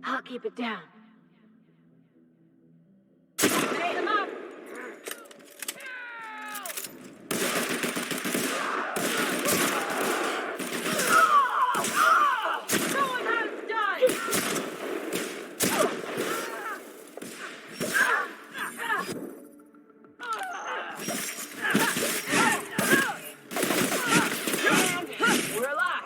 I'll keep it down. We're alive.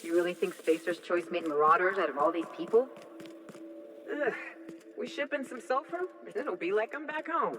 You really think Spacer's Choice made Marauders out of all these people? Ugh. We shipping some sulfur? It'll be like I'm back home.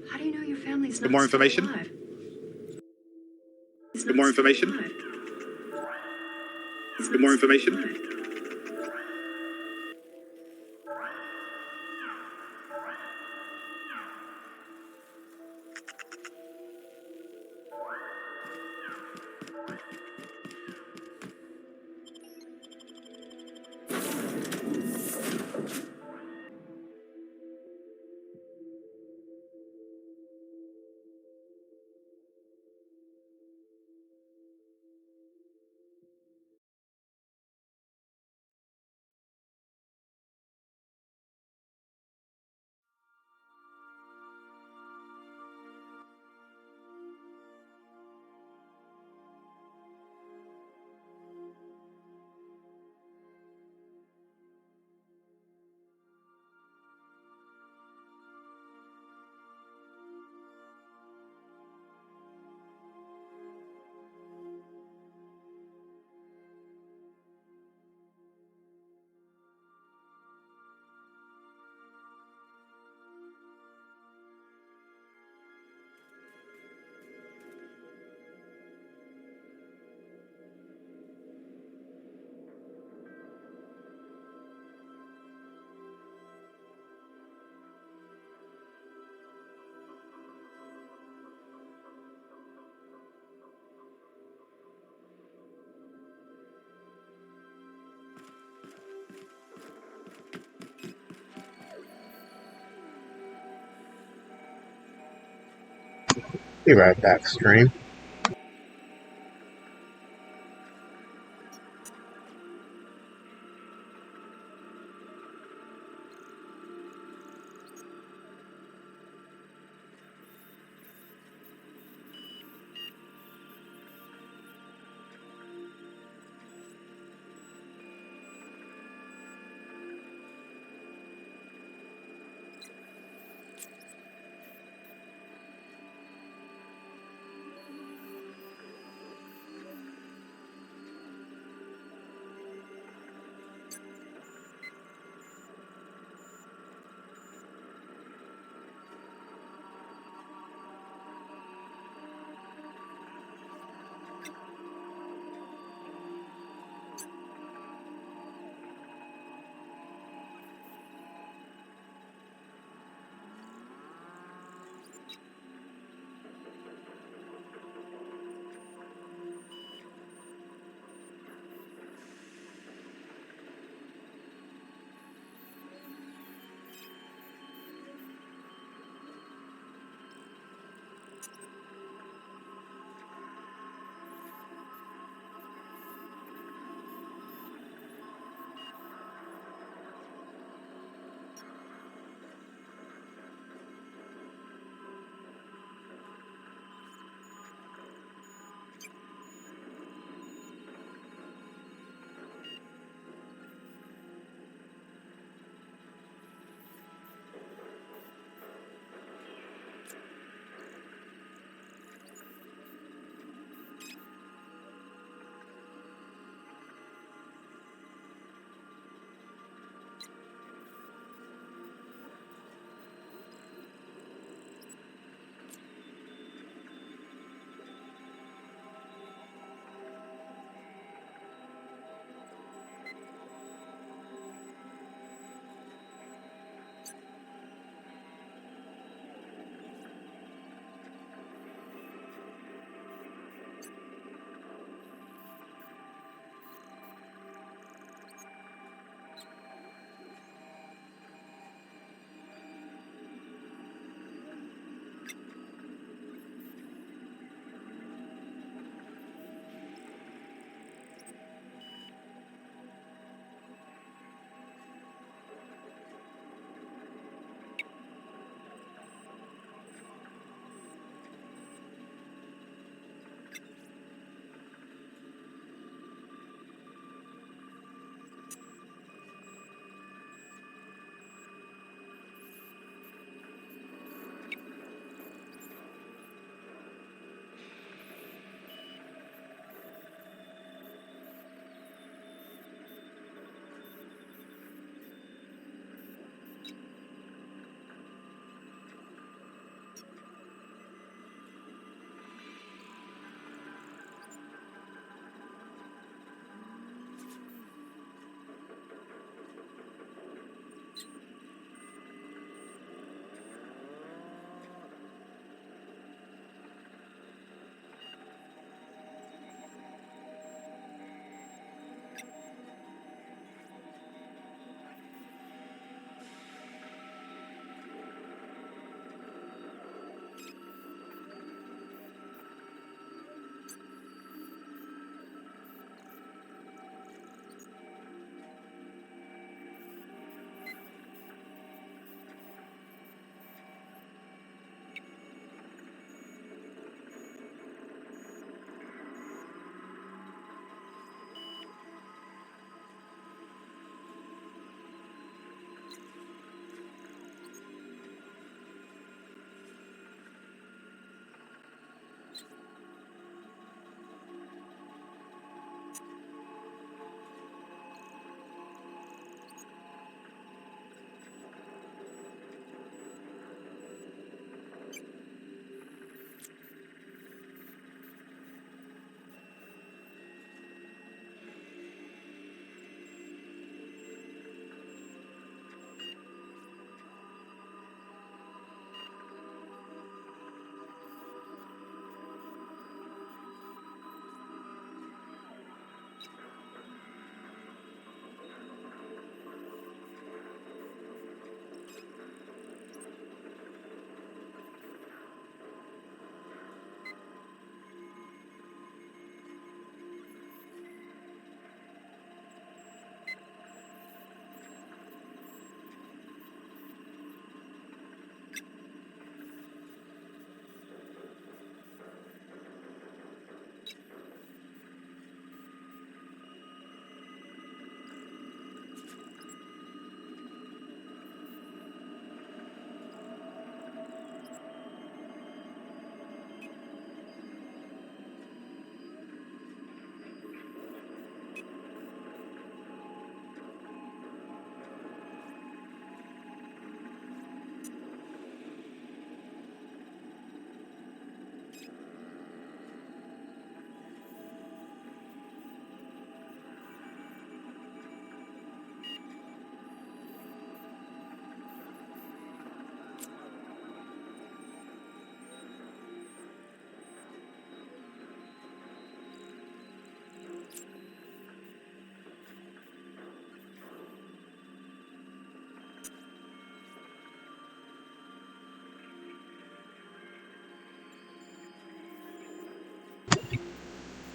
How do you know your family's not Get more still information? alive? Get more information? Get more information? Be right back, stream.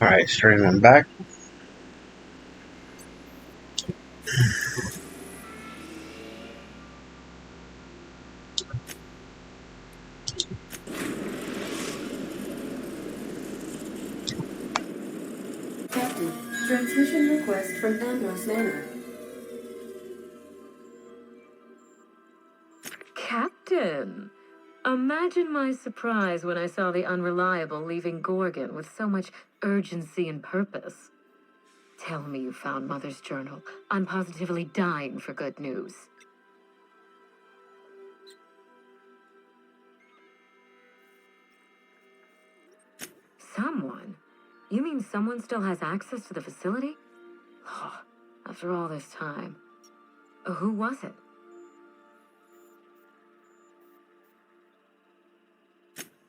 Alright, streaming back. Captain, transmission request from Ambrose Manor. Captain! Imagine my surprise when I saw the Unreliable leaving Gorgon with so much urgency and purpose. Tell me you found Mother's journal. I'm positively dying for good news. Someone? You mean someone still has access to the facility? Oh, after all this time. Who was it?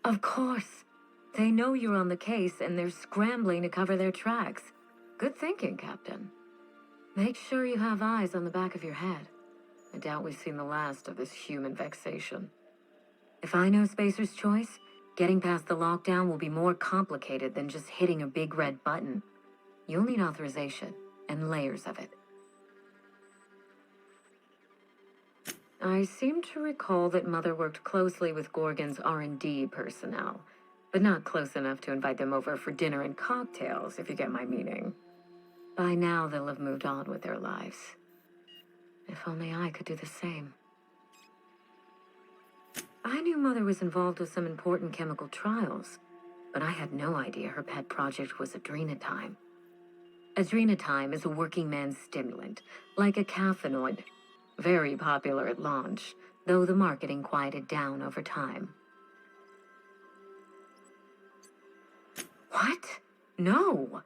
Of course. They know you're on the case and they're scrambling to cover their tracks. Good thinking, Captain. Make sure you have eyes on the back of your head. I doubt we've seen the last of this human vexation. If I know Spacer's Choice, getting past the lockdown will be more complicated than just hitting a big red button. You'll need authorization, and layers of it. I seem to recall that Mother worked closely with Gorgon's R&D personnel, but not close enough to invite them over for dinner and cocktails, if you get my meaning. By now, they'll have moved on with their lives. If only I could do the same. I knew Mother was involved with some important chemical trials, but I had no idea her pet project was adrenatime. Adrenatime is a working man's stimulant, like a caffeinoid. Very popular at launch, though the marketing quieted down over time. What? No.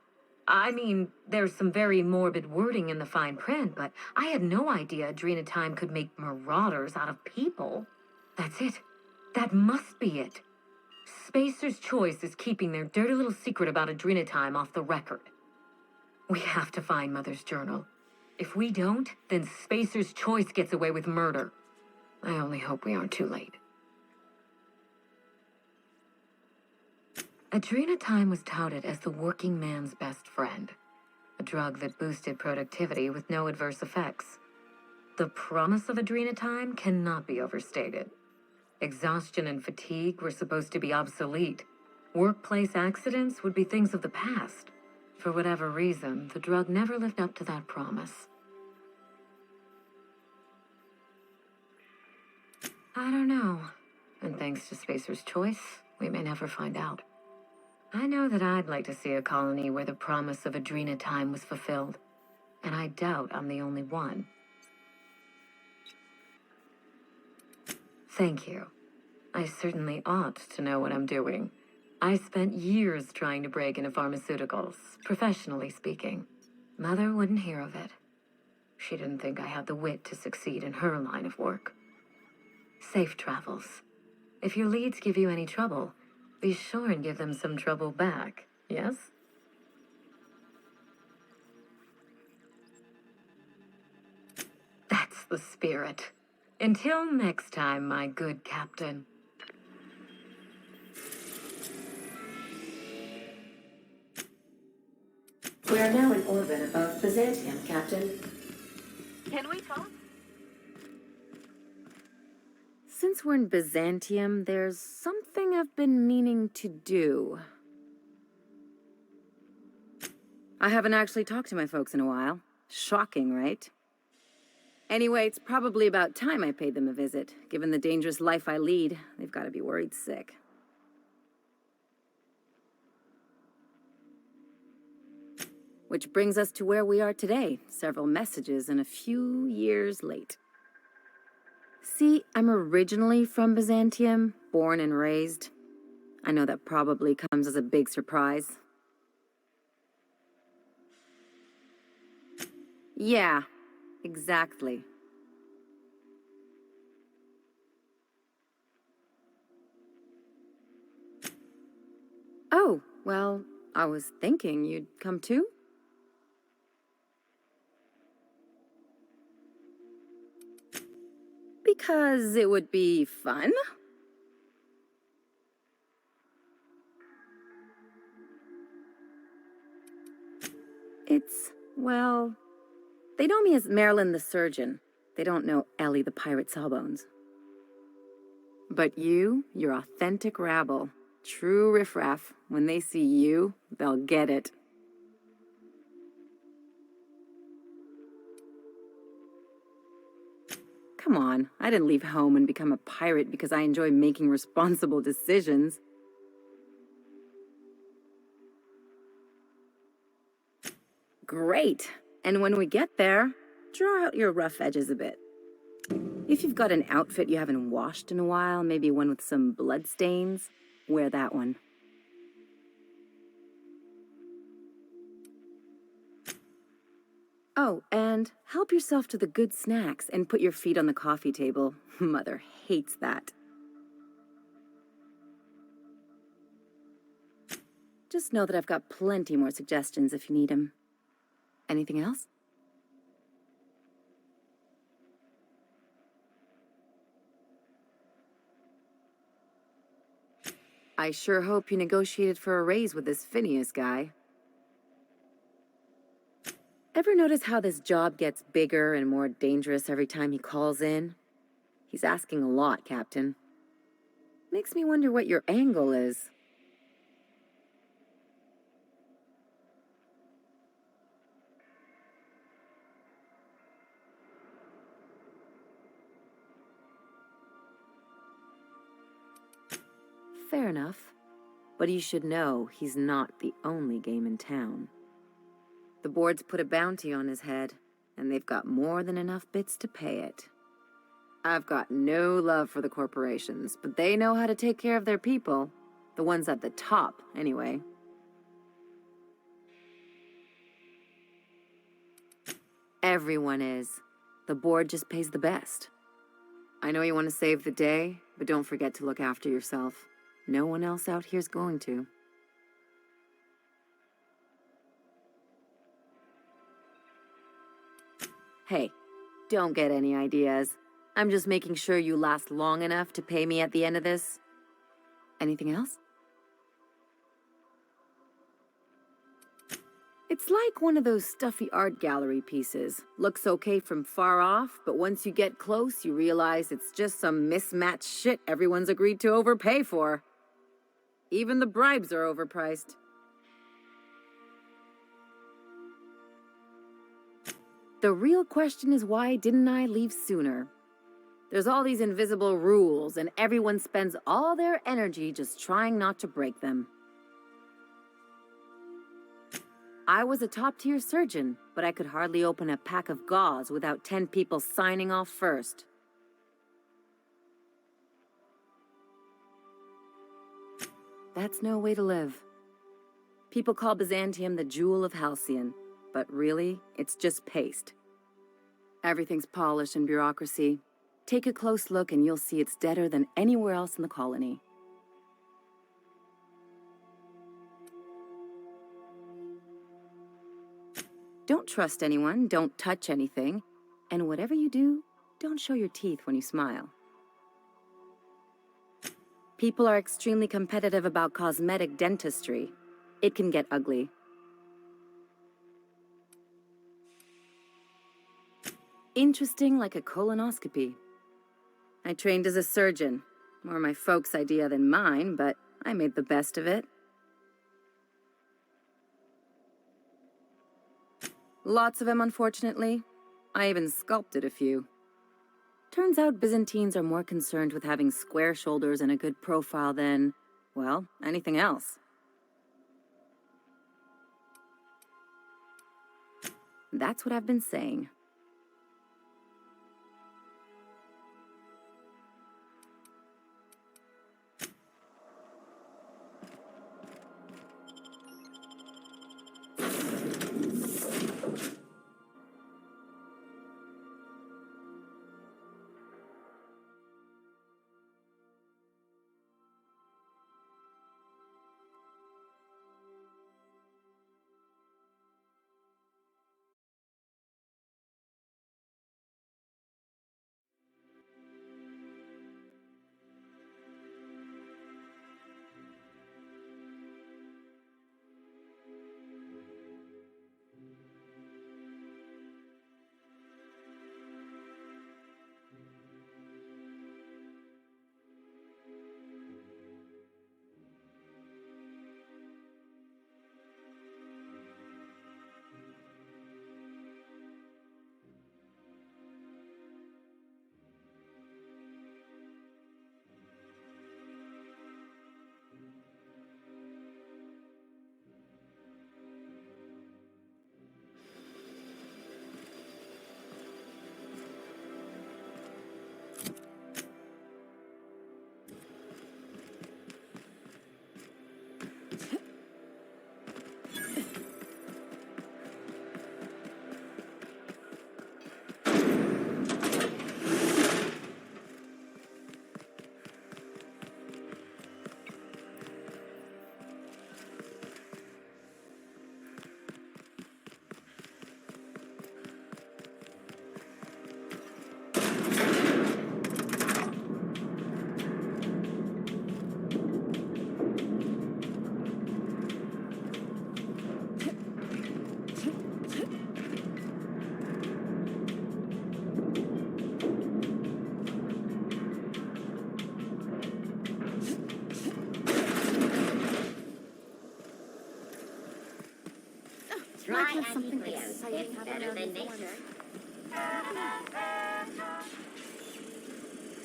I mean, there's some very morbid wording in the fine print, but I had no idea adrenatime could make marauders out of people. That's it. That must be it. Spacer's Choice is keeping their dirty little secret about adrenatime off the record. We have to find Mother's journal. If we don't, then Spacer's Choice gets away with murder. I only hope we aren't too late. Adrenatime was touted as the working man's best friend, a drug that boosted productivity with no adverse effects. The promise of adrenatime cannot be overstated. Exhaustion and fatigue were supposed to be obsolete. Workplace accidents would be things of the past. For whatever reason, the drug never lived up to that promise. I don't know. And thanks to Spacer's Choice, we may never find out. I know that I'd like to see a colony where the promise of adrenatime was fulfilled. And I doubt I'm the only one. Thank you. I certainly ought to know what I'm doing. I spent years trying to break into pharmaceuticals, professionally speaking. Mother wouldn't hear of it. She didn't think I had the wit to succeed in her line of work. Safe travels. If your leads give you any trouble, be sure and give them some trouble back, yes? That's the spirit. Until next time, my good captain. We are now in orbit above Byzantium, Captain. Can we talk? Since we're in Byzantium, there's something I've been meaning to do. I haven't actually talked to my folks in a while. Shocking, right? Anyway, it's probably about time I paid them a visit. Given the dangerous life I lead, they've got to be worried sick. Which brings us to where we are today, several messages and a few years late. See, I'm originally from Byzantium, born and raised. I know that probably comes as a big surprise. Yeah, exactly. Oh, well, I was thinking you'd come too? Because it would be fun? Well, they know me as Marilyn the surgeon. They don't know Ellie the pirate sawbones. But you're authentic rabble. True riffraff. When they see you, they'll get it. Come on, I didn't leave home and become a pirate because I enjoy making responsible decisions. Great. And when we get there, draw out your rough edges a bit. If you've got an outfit you haven't washed in a while, maybe one with some blood stains, wear that one. Oh, and help yourself to the good snacks and put your feet on the coffee table. Mother hates that. Just know that I've got plenty more suggestions if you need them. Anything else? I sure hope you negotiated for a raise with this Phineas guy. Ever notice how this job gets bigger and more dangerous every time he calls in? He's asking a lot, Captain. Makes me wonder what your angle is. Fair enough. But you should know he's not the only game in town. The board's put a bounty on his head, and they've got more than enough bits to pay it. I've got no love for the corporations, but they know how to take care of their people. The ones at the top, anyway. Everyone is. The board just pays the best. I know you want to save the day, but don't forget to look after yourself. No one else out here's going to. Hey, don't get any ideas. I'm just making sure you last long enough to pay me at the end of this. Anything else? It's like one of those stuffy art gallery pieces. Looks okay from far off, but once you get close, you realize it's just some mismatched shit everyone's agreed to overpay for. Even the bribes are overpriced. The real question is, why didn't I leave sooner? There's all these invisible rules, and everyone spends all their energy just trying not to break them. I was a top-tier surgeon, but I could hardly open a pack of gauze without 10 people signing off first. That's no way to live. People call Byzantium the jewel of Halcyon, but really, it's just paste. Everything's polished and bureaucracy. Take a close look and you'll see it's deader than anywhere else in the colony. Don't trust anyone, don't touch anything, and whatever you do, don't show your teeth when you smile. People are extremely competitive about cosmetic dentistry. It can get ugly. Interesting like a colonoscopy. I trained as a surgeon. More my folks' idea than mine, but I made the best of it. Lots of them, unfortunately. I even sculpted a few. Turns out Byzantines are more concerned with having square shoulders and a good profile than, well, anything else. That's what I've been saying. There's something exciting happening around the corner.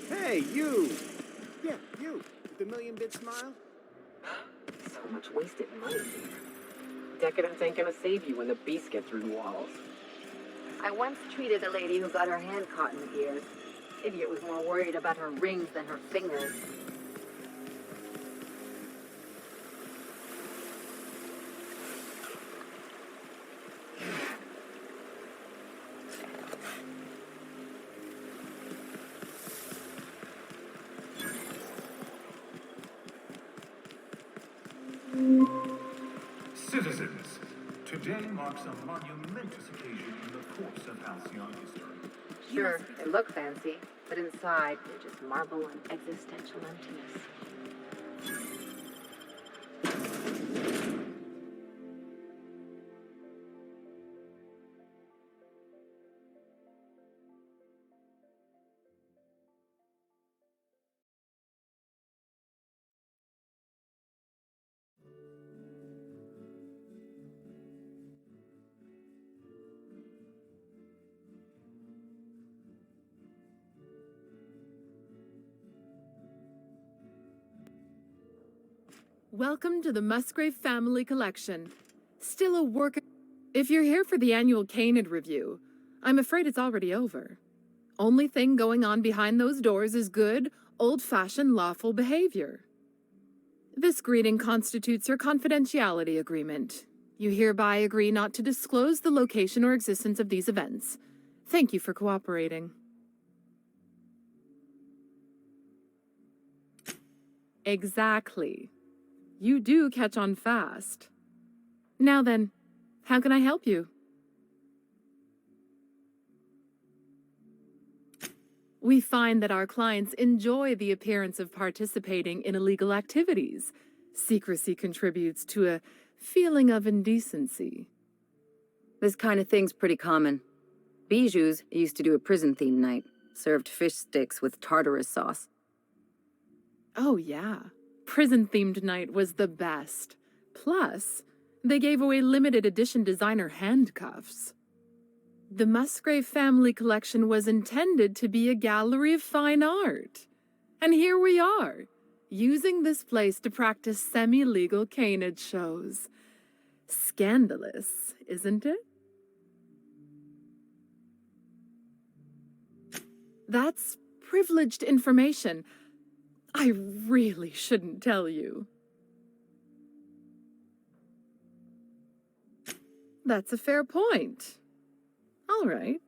Hey, you! Yeah, you. The million-bit smile? So much wasted money. Decadence ain't gonna save you when the beasts get through the walls. I once treated a lady who got her hand caught in the gears. Idiot was more worried about her rings than her fingers. Citizens, today marks a monumentous occasion in the course of Halcyon history. Sure, they look fancy, but inside they're just marble and existential emptiness. Welcome to the Musgrave Family Collection. Still a work... If you're here for the annual Canid review, I'm afraid it's already over. Only thing going on behind those doors is good, old-fashioned lawful behavior. This greeting constitutes your confidentiality agreement. You hereby agree not to disclose the location or existence of these events. Thank you for cooperating. Exactly. You do catch on fast. Now then, how can I help you? We find that our clients enjoy the appearance of participating in illegal activities. Secrecy contributes to a feeling of indecency. This kind of thing's pretty common. Bijou's used to do a prison-themed night. Served fish sticks with tartarus sauce. Oh yeah. Prison-themed night was the best. Plus, they gave away limited edition designer handcuffs. The Musgrave Family Collection was intended to be a gallery of fine art. And here we are, using this place to practice semi-legal canid shows. Scandalous, isn't it? That's privileged information. I really shouldn't tell you. That's a fair point. All right,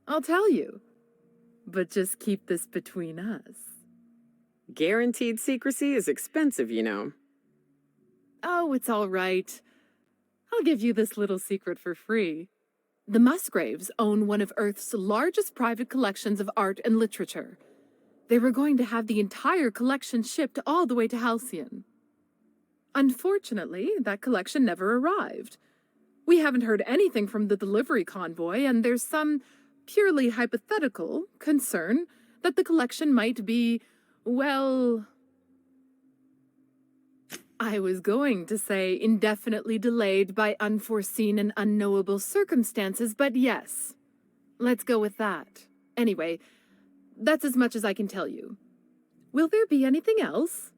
I'll tell you. But just keep this between us. Guaranteed secrecy is expensive, you know. Oh, it's all right. I'll give you this little secret for free. The Musgraves own one of Earth's largest private collections of art and literature. They were going to have the entire collection shipped all the way to Halcyon. Unfortunately, that collection never arrived. We haven't heard anything from the delivery convoy, and there's some purely hypothetical concern that the collection might be, well... I was going to say indefinitely delayed by unforeseen and unknowable circumstances, but yes, let's go with that. Anyway, that's as much as I can tell you. Will there be anything else?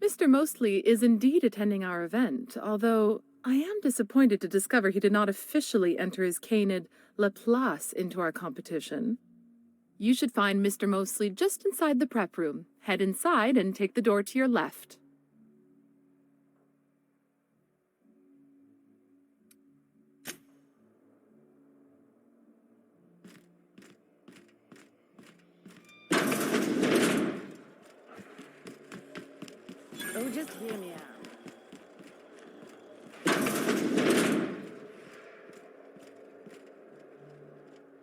Mr. Mostly is indeed attending our event, although I am disappointed to discover he did not officially enter his canid Laplace into our competition. You should find Mr. Mostly just inside the prep room. Head inside and take the door to your left. Oh, just hear me out.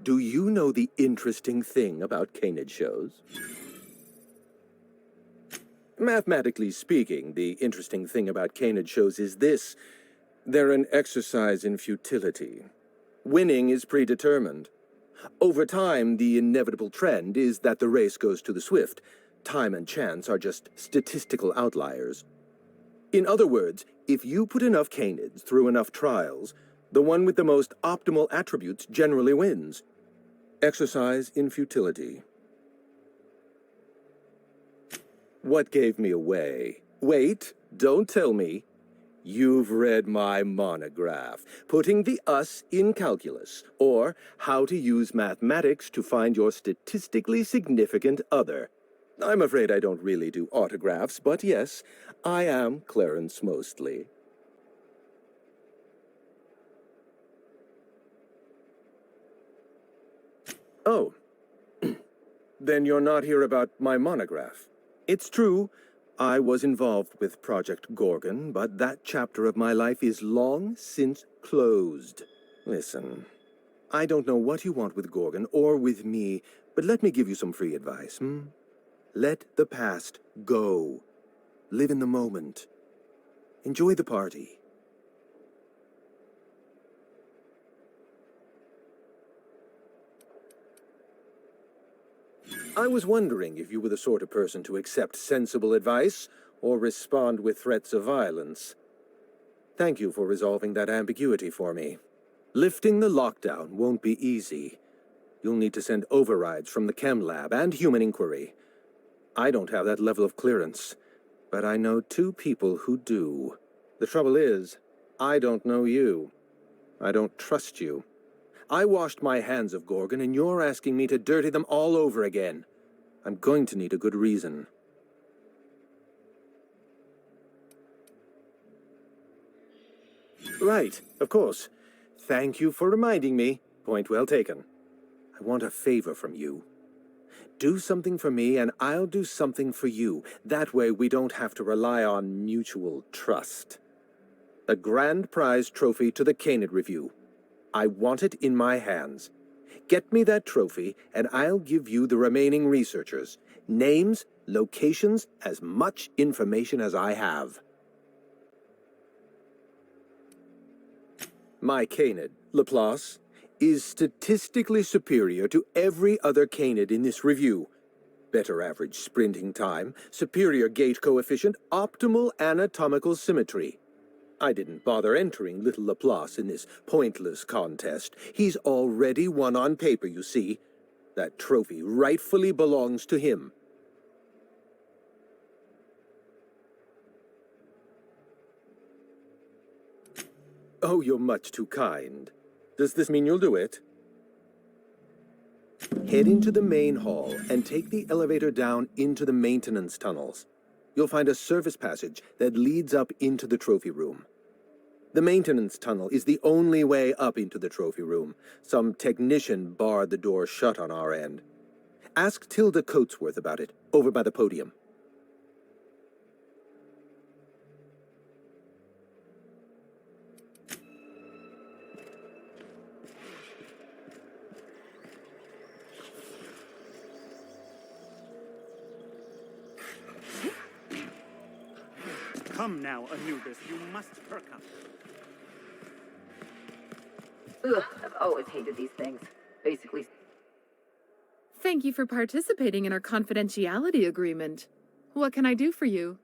Do you know the interesting thing about canid shows? Mathematically speaking, the interesting thing about canid shows is this. They're an exercise in futility. Winning is predetermined. Over time, the inevitable trend is that the race goes to the swift. Time and chance are just statistical outliers. In other words, If you put enough canids through enough trials, the one with the most optimal attributes generally wins. Exercise in futility. What gave me away? Wait, don't tell me. You've read my monograph, Putting the Us in Calculus, or How to Use Mathematics to Find Your Statistically Significant Other. I'm afraid I don't really do autographs, but yes, I am Clarence Mostly. Oh, then you're not here about my monograph. It's true, I was involved with Project Gorgon, but that chapter of my life is long since closed. Listen, I don't know what you want with Gorgon or with me, but let me give you some free advice, Let the past go. Live in the moment. Enjoy the party. I was wondering if you were the sort of person to accept sensible advice or respond with threats of violence. Thank you for resolving that ambiguity for me. Lifting the lockdown won't be easy. You'll need to send overrides from the Chem Lab and Human Inquiry. I don't have that level of clearance, but I know 2 people who do. The trouble is, I don't know you. I don't trust you. I washed my hands of Gorgon, and you're asking me to dirty them all over again. I'm going to need a good reason. Right, of course. Thank you for reminding me. Point well taken. I want a favor from you. Do something for me, and I'll do something for you. That way we don't have to rely on mutual trust. A grand prize trophy to the Canid Review. I want it in my hands. Get me that trophy, and I'll give you the remaining researchers. Names, locations, as much information as I have. My Canid, Laplace, is statistically superior to every other Canid in this review. Better average sprinting time, superior gait coefficient, optimal anatomical symmetry. I didn't bother entering little Laplace in this pointless contest. He's already won on paper, you see. That trophy rightfully belongs to him. Oh, you're much too kind. Does this mean you'll do it? Head into the main hall and take the elevator down into the maintenance tunnels. You'll find a service passage that leads up into the trophy room. The maintenance tunnel is the only way up into the trophy room. Some technician barred the door shut on our end. Ask Tilda Coatsworth about it, over by the podium. Come now, Anubis, you must perk up. Ugh, I've always hated these things. Basically. Thank you for participating in our confidentiality agreement. What can I do for you?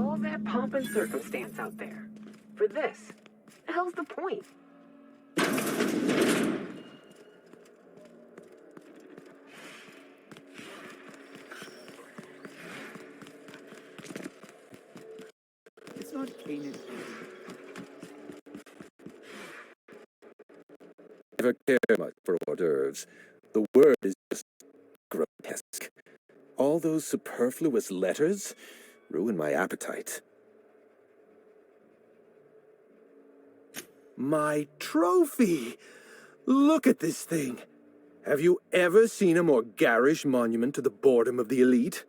All that pomp and circumstance out there. For this. The hell's the point? It's not Kanan. Never care much for hors d'oeuvres. The word is just grotesque. All those superfluous letters ruin my appetite. My trophy! Look at this thing! Have you ever seen a more garish monument to the boredom of the elite?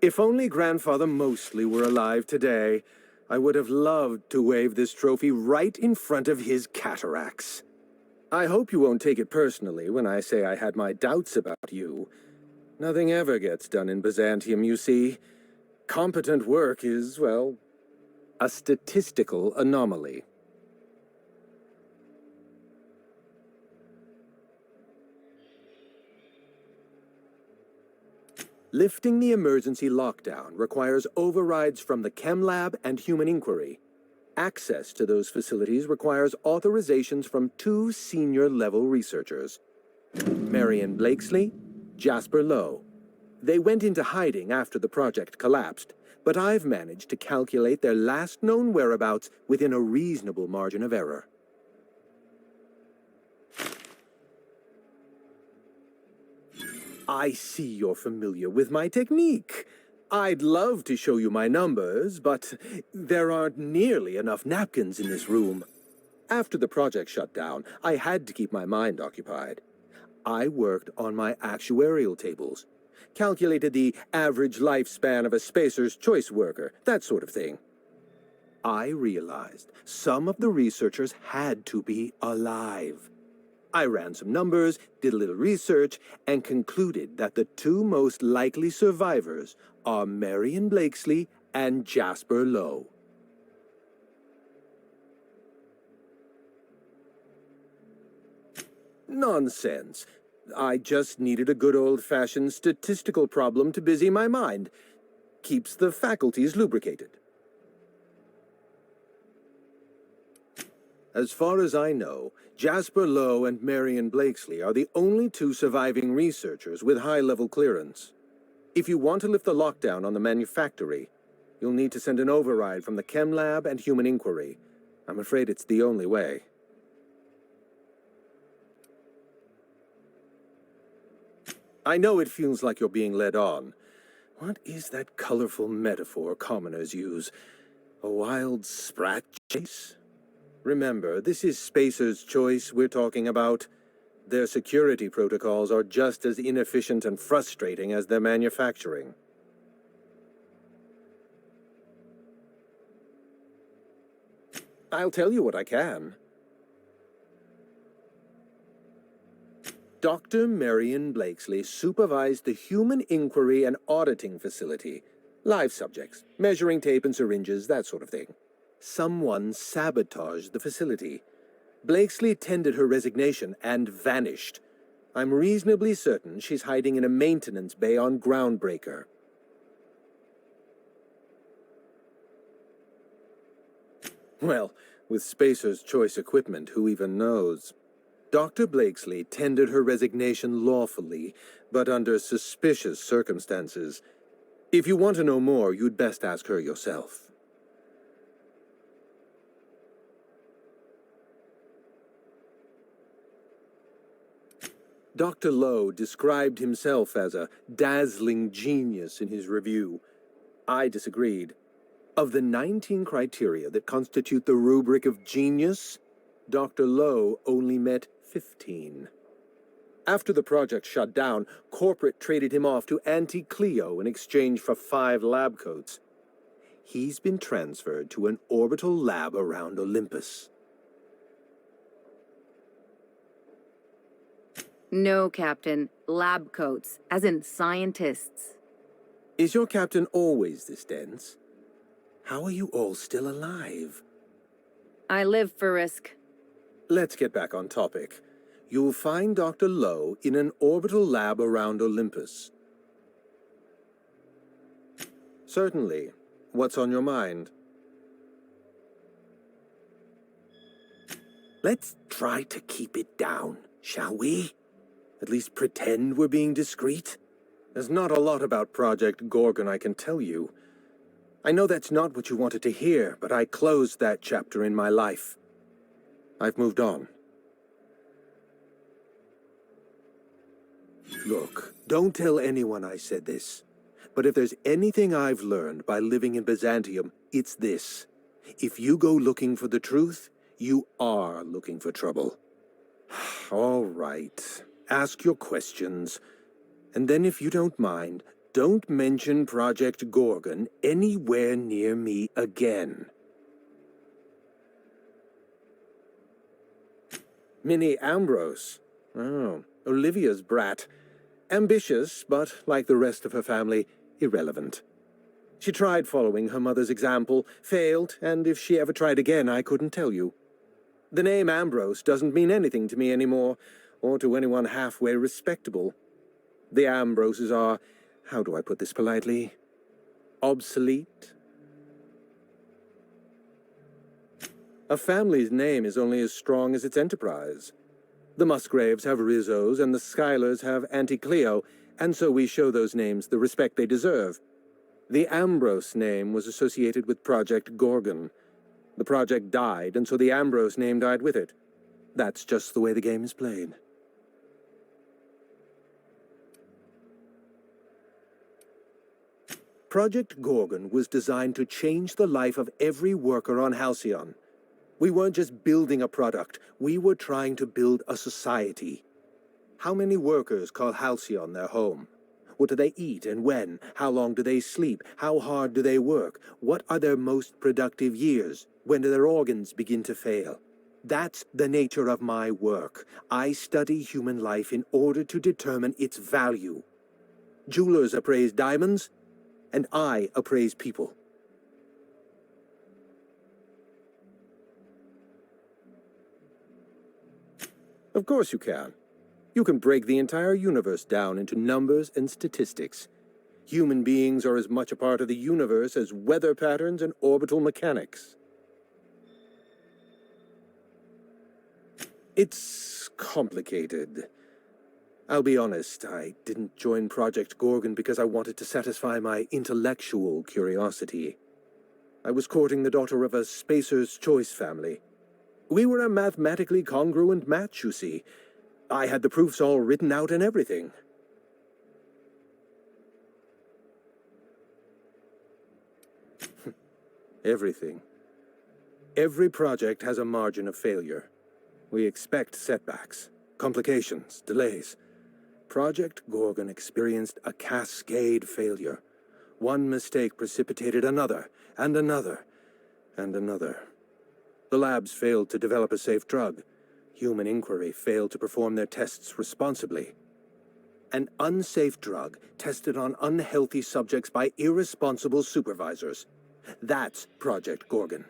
If only Grandfather Mostly were alive today, I would have loved to wave this trophy right in front of his cataracts. I hope you won't take it personally when I say I had my doubts about you. Nothing ever gets done in Byzantium, you see. Competent work is, well, a statistical anomaly. Lifting the emergency lockdown requires overrides from the Chem Lab and Human Inquiry. Access to those facilities requires authorizations from 2 senior-level researchers, Marion Blakesley, Jasper Lowe. They went into hiding after the project collapsed, but I've managed to calculate their last known whereabouts within a reasonable margin of error. I see you're familiar with my technique. I'd love to show you my numbers, but there aren't nearly enough napkins in this room. After the project shut down, I had to keep my mind occupied. I worked on my actuarial tables, calculated the average lifespan of a Spacer's Choice worker, that sort of thing. I realized some of the researchers had to be alive. I ran some numbers, did a little research, and concluded that the 2 most likely survivors are Marion Blakesley and Jasper Lowe. Nonsense. I just needed a good old-fashioned statistical problem to busy my mind. Keeps the faculties lubricated. As far as I know, Jasper Lowe and Marion Blakesley are the only 2 surviving researchers with high-level clearance. If you want to lift the lockdown on the manufactory, you'll need to send an override from the Chem Lab and Human Inquiry. I'm afraid it's the only way. I know it feels like you're being led on. What is that colorful metaphor commoners use? A wild sprat chase? Remember, this is Spacer's Choice we're talking about. Their security protocols are just as inefficient and frustrating as their manufacturing. I'll tell you what I can. Dr. Marion Blakesley supervised the Human Inquiry and Auditing Facility. Live subjects, measuring tape and syringes, that sort of thing. Someone sabotaged the facility. Blakesley tendered her resignation and vanished. I'm reasonably certain she's hiding in a maintenance bay on Groundbreaker. Well, with Spacer's Choice equipment, who even knows? Dr. Blakesley tendered her resignation lawfully, but under suspicious circumstances. If you want to know more, you'd best ask her yourself. Dr. Lowe described himself as a dazzling genius in his review. I disagreed. Of the 19 criteria that constitute the rubric of genius, Dr. Lowe only met 15. After the project shut down, corporate traded him off to Anti-Cleo in exchange for 5 lab coats. He's been transferred to an orbital lab around Olympus. No, Captain. Lab coats, as in scientists. Is your captain always this dense? How are you all still alive? I live for risk. Let's get back on topic. You'll find Dr. Lowe in an orbital lab around Olympus. Certainly. What's on your mind? Let's try to keep it down, shall we? At least pretend we're being discreet. There's not a lot about Project Gorgon I can tell you. I know that's not what you wanted to hear, but I closed that chapter in my life. I've moved on. Look, don't tell anyone I said this. But if there's anything I've learned by living in Byzantium, it's this. If you go looking for the truth, you are looking for trouble. All right. Ask your questions. And then if you don't mind, don't mention Project Gorgon anywhere near me again. Minnie Ambrose. Oh, Olivia's brat. Ambitious, but like the rest of her family, irrelevant. She tried following her mother's example, failed, and if she ever tried again, I couldn't tell you. The name Ambrose doesn't mean anything to me anymore, or to anyone halfway respectable. The Ambroses are, how do I put this politely, obsolete? A family's name is only as strong as its enterprise. The Musgraves have Rizzos, and the Schuyler's have Auntie Cleo, and so we show those names the respect they deserve. The Ambrose name was associated with Project Gorgon. The project died, and so the Ambrose name died with it. That's just the way the game is played. Project Gorgon was designed to change the life of every worker on Halcyon. We weren't just building a product, we were trying to build a society. How many workers call Halcyon their home? What do they eat and when? How long do they sleep? How hard do they work? What are their most productive years? When do their organs begin to fail? That's the nature of my work. I study human life in order to determine its value. Jewelers appraise diamonds, and I appraise people. Of course you can. You can break the entire universe down into numbers and statistics. Human beings are as much a part of the universe as weather patterns and orbital mechanics. It's complicated. I'll be honest, I didn't join Project Gorgon because I wanted to satisfy my intellectual curiosity. I was courting the daughter of a Spacer's Choice family. We were a mathematically congruent match, you see. I had the proofs all written out and everything. Everything. Every project has a margin of failure. We expect setbacks, complications, delays. Project Gorgon experienced a cascade failure. One mistake precipitated another, and another, and another. The labs failed to develop a safe drug. Human Inquiry failed to perform their tests responsibly. An unsafe drug tested on unhealthy subjects by irresponsible supervisors. That's Project Gorgon.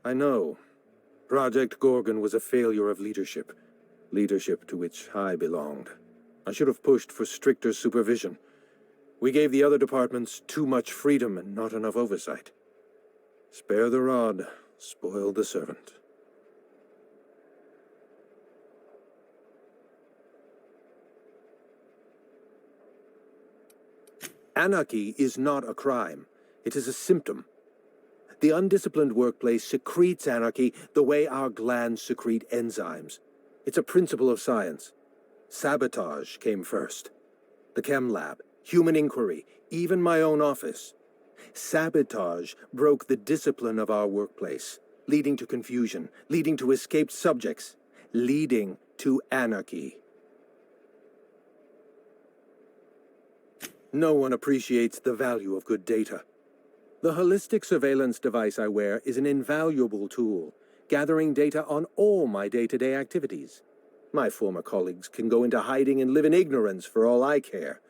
I know. Project Gorgon was a failure of leadership. Leadership to which I belonged. I should have pushed for stricter supervision. We gave the other departments too much freedom and not enough oversight. Spare the rod, spoil the servant. Anarchy is not a crime. It is a symptom. The undisciplined workplace secretes anarchy the way our glands secrete enzymes. It's a principle of science. Sabotage came first. The chem lab, Human Inquiry, even my own office. Sabotage broke the discipline of our workplace, leading to confusion, leading to escaped subjects, leading to anarchy. No one appreciates the value of good data. The holistic surveillance device I wear is an invaluable tool, gathering data on all my day-to-day activities. My former colleagues can go into hiding and live in ignorance for all I care.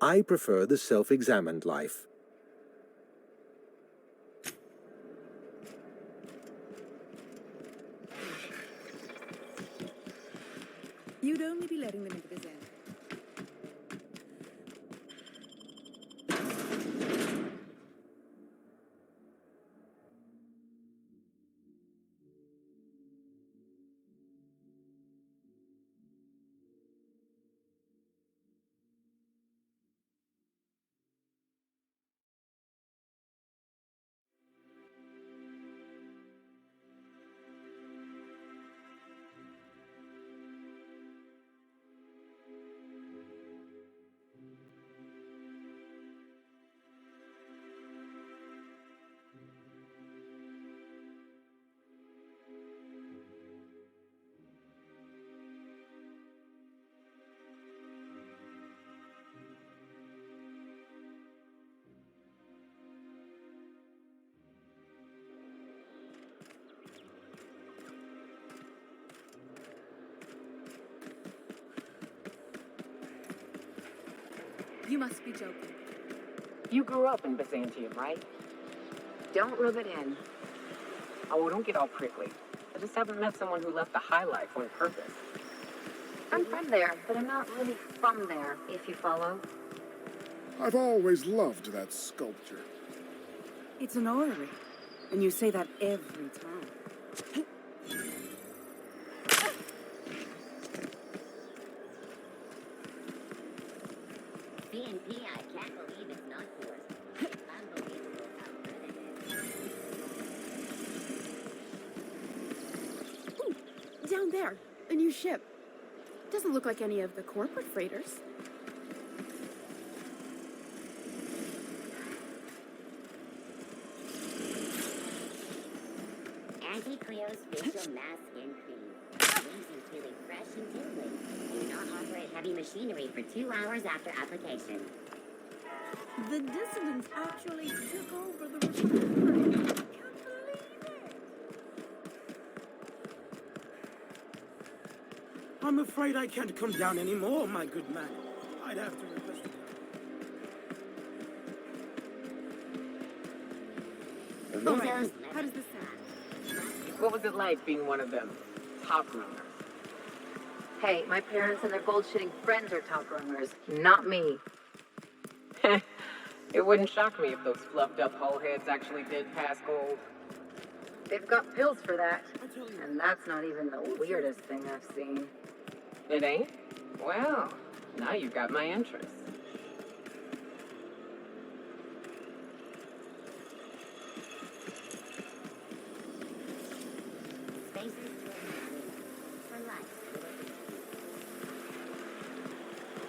I prefer the self-examined life. You'd only be letting them into this end. You must be joking. You grew up in Byzantium, right? Don't rub it in. Oh, don't get all prickly. I just haven't met someone who left the high life on purpose. I'm from there, but I'm not really from there, if you follow. I've always loved that sculpture. It's an orrery, and you say that every time. B&P, I can't believe it's not yours. Unbelievable how good it is. Ooh, down there, a new ship. Doesn't look like any of the corporate freighters. Anti-Cleo's facial mask skin cream. Leaves you feeling fresh and tingling. Do not operate heavy machinery for 2 hours after application. The dissidents actually took over the refinery. Can't believe it. I'm afraid I can't come down anymore, my good man. I'd have to request it. All right, how does this sound? What was it like being one of them top runners? Hey, my parents and their gold-shitting friends are top runners, not me. It wouldn't shock me if those fluffed up hull heads actually did pass gold. They've got pills for that, and that's not even the weirdest thing I've seen. It ain't? Well, now you've got my interest.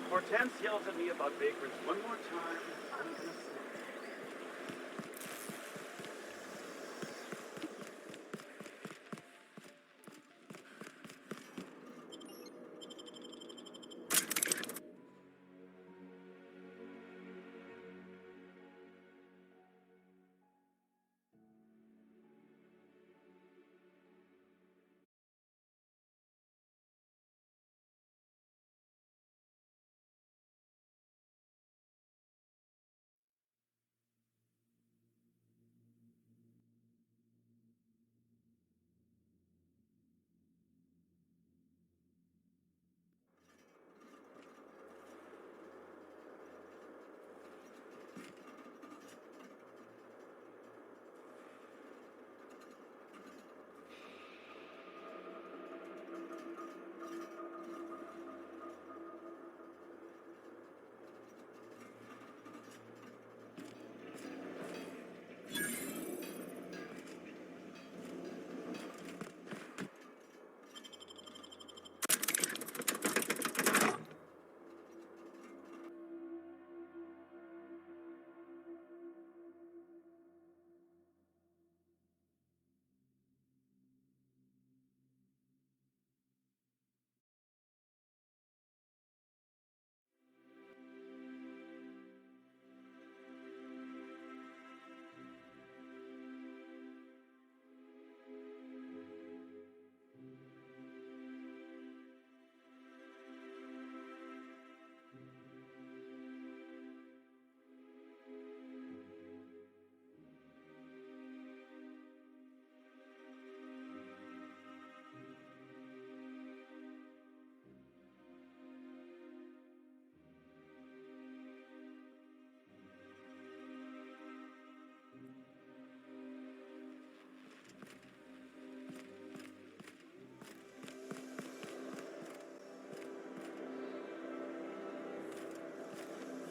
Hortense yells at me about vagrants one more time, I'm gonna snap.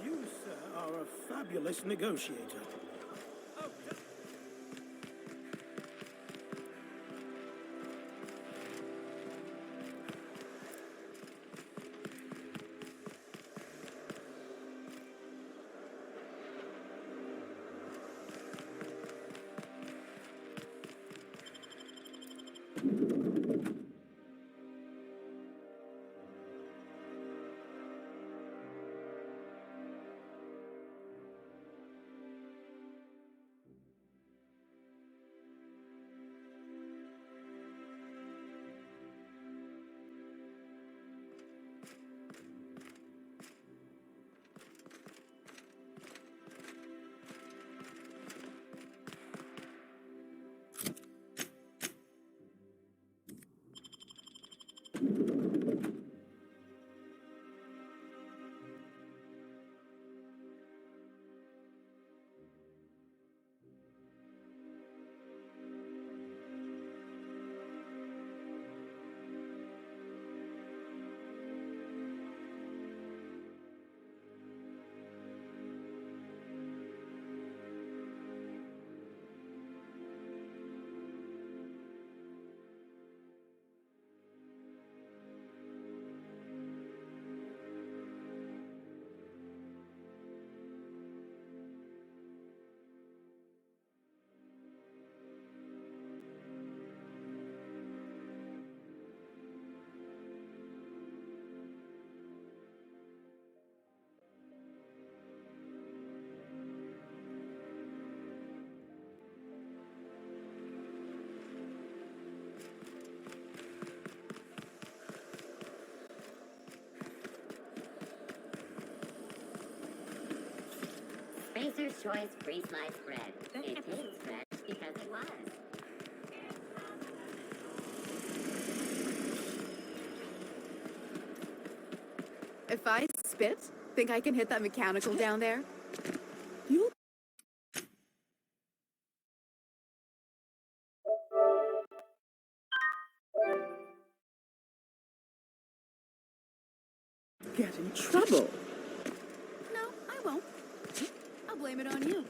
You, sir, are a fabulous negotiator. Producer's Choice Pre-Sliced Bread. It tastes fresh because it was. If I spit, think I can hit that mechanical down there? You'll get in trouble. No, I won't. I'll blame it on you.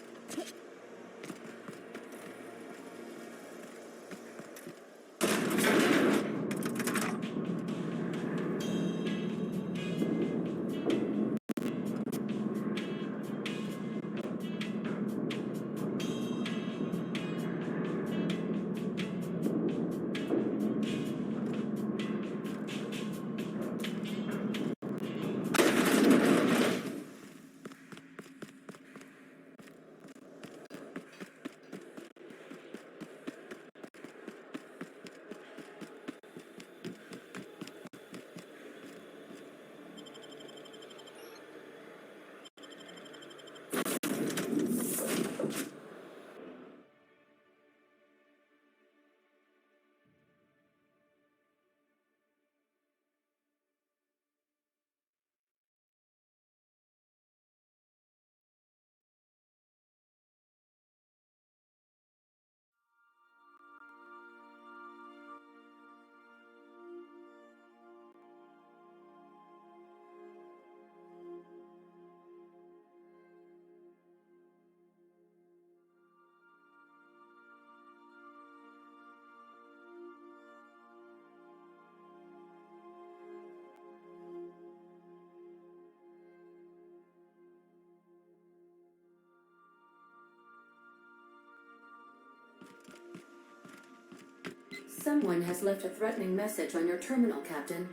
Someone has left a threatening message on your terminal, Captain.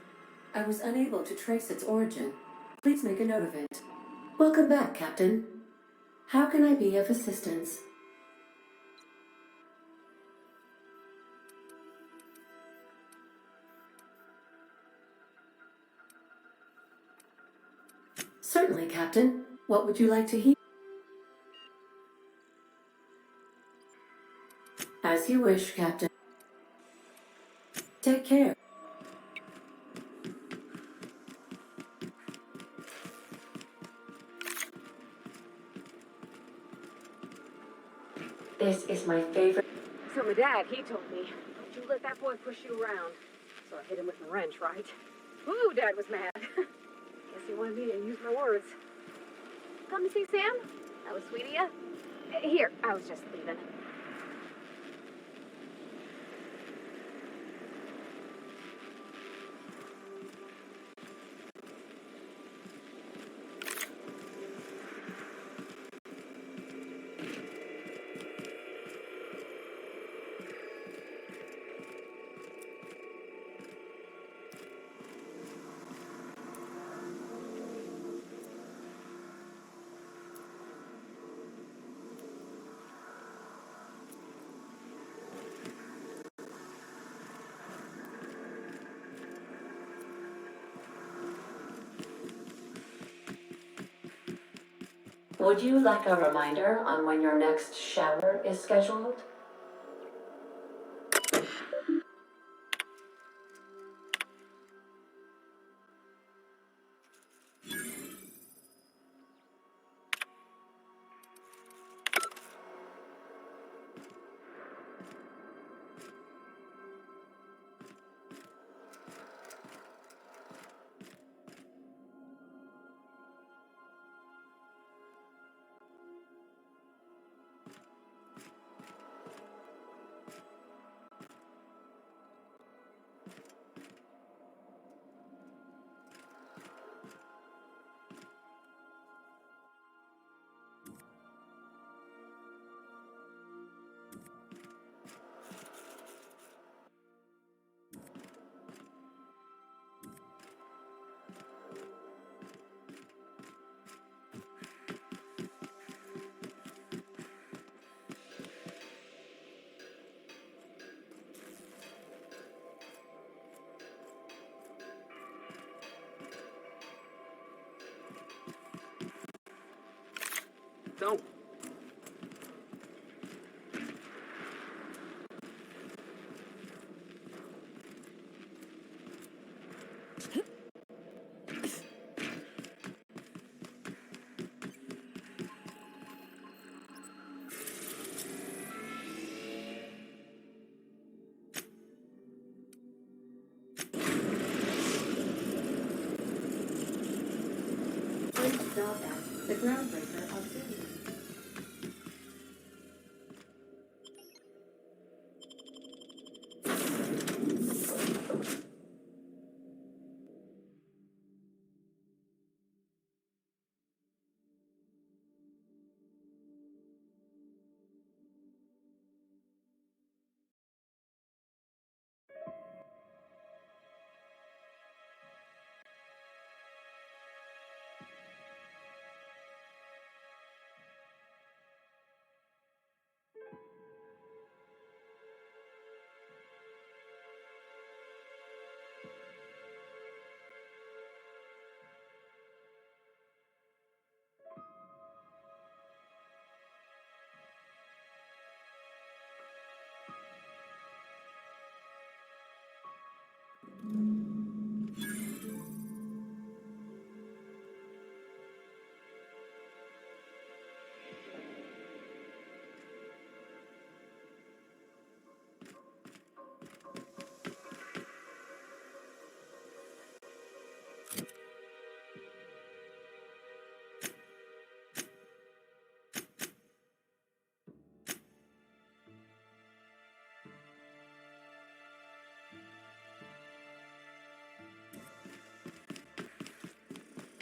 I was unable to trace its origin. Please make a note of it. Welcome back, Captain. How can I be of assistance? Certainly, Captain. What would you like to hear? As you wish, Captain. Take care. This is my favorite. So my dad, he told me, don't you let that boy push you around. So I hit him with my wrench, right? Ooh, Dad was mad. Guess he wanted me to use my words. Come to see Sam? That was sweet of you. Here, I was just leaving. Would you like a reminder on when your next shower is scheduled? Don't groundbreaker observed.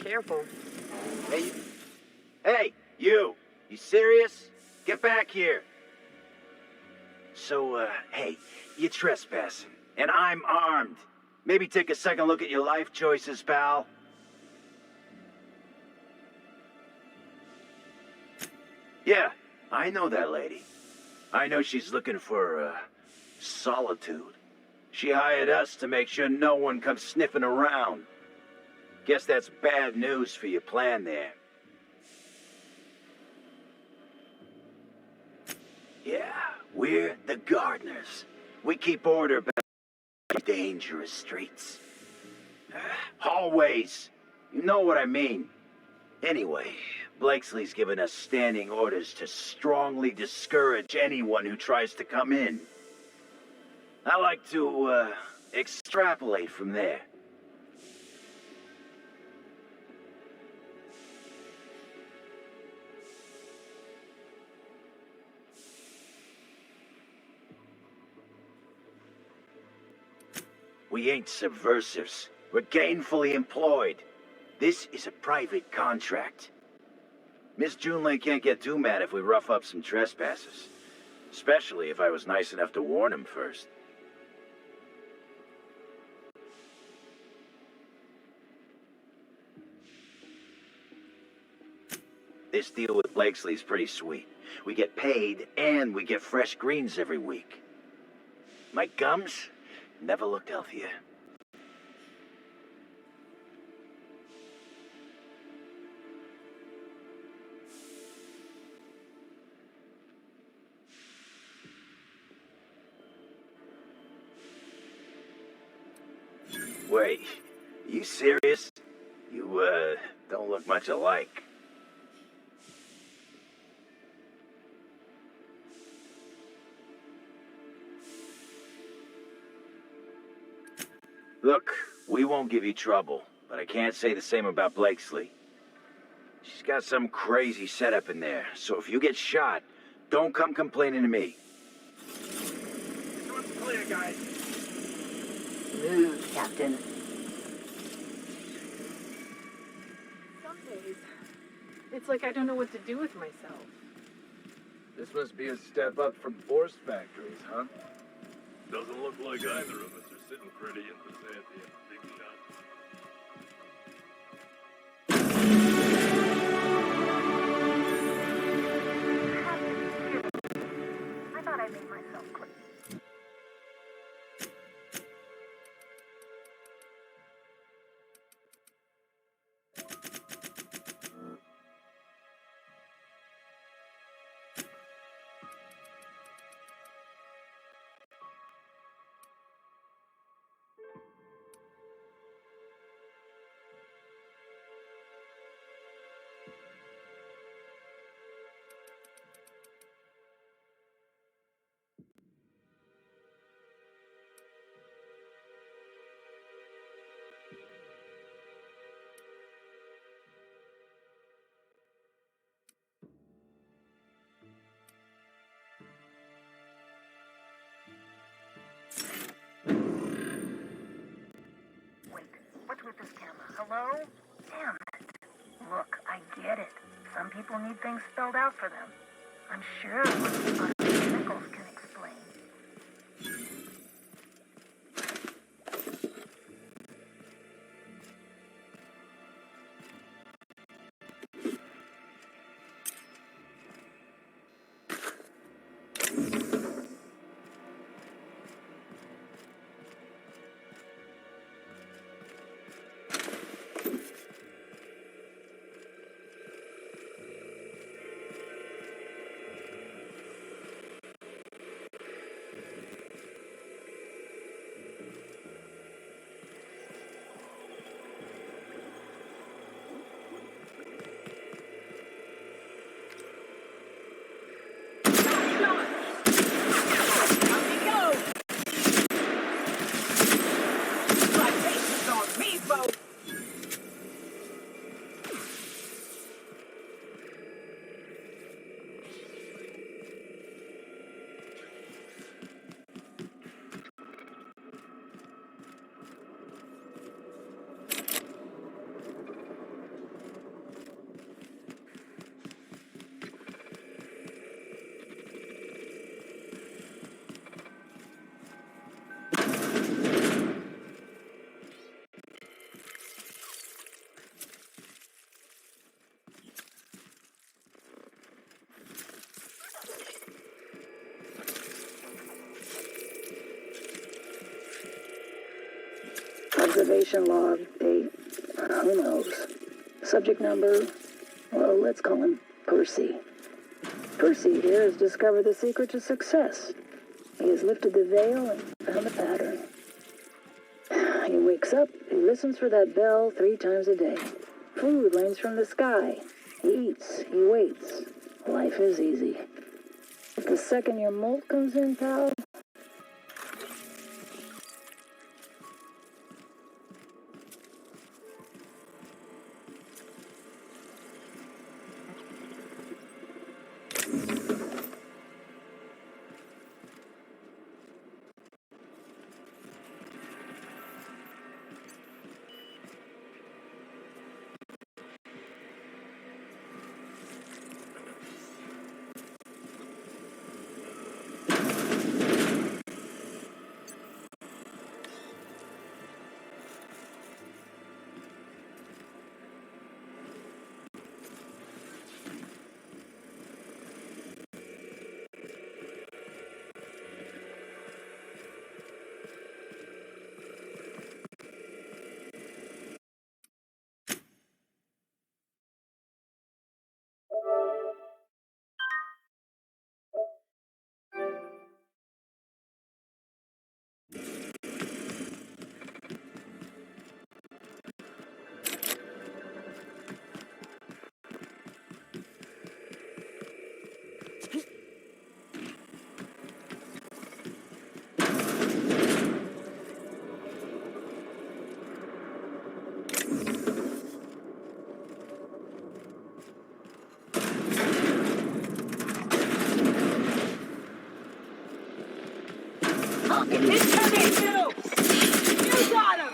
Careful. Hey, you! You serious? Get back here! So, hey, you're trespassing, and I'm armed. Maybe take a second look at your life choices, pal. Yeah, I know that lady. I know she's looking for, solitude. She hired us to make sure no one comes sniffing around. Guess that's bad news for your plan there. Yeah, we're the gardeners. We keep order back in dangerous streets. Hallways. You know what I mean. Anyway, Blakesley's given us standing orders to strongly discourage anyone who tries to come in. I like to, extrapolate from there. We ain't subversives. We're gainfully employed. This is a private contract. Miss Junlei can't get too mad if we rough up some trespassers. Especially if I was nice enough to warn him first. This deal with Blakesley's pretty sweet. We get paid, and we get fresh greens every week. My gums never looked healthier. Wait, you serious? You, don't look much alike. Look, we won't give you trouble, but I can't say the same about Blakesley. She's got some crazy setup in there, so if you get shot, don't come complaining to me. This one's clear, guys. Move, Captain. Some days, it's like I don't know what to do with myself. This must be a step up from force factories, huh? Doesn't look like either of us are sitting pretty in Byzantium, big shot. I thought I made myself clear. Hello? Damn it. Look, I get it. Some people need things spelled out for them. I'm sure what chemicals can explain. Observation log, date, who knows. Subject number, well, let's call him Percy. Percy here has discovered the secret to success. He has lifted the veil and found a pattern. He wakes up, he listens for that bell 3 times a day. Food rains from the sky. He eats, he waits. Life is easy. But the second your molt comes in, pal, It's coming too! You got him!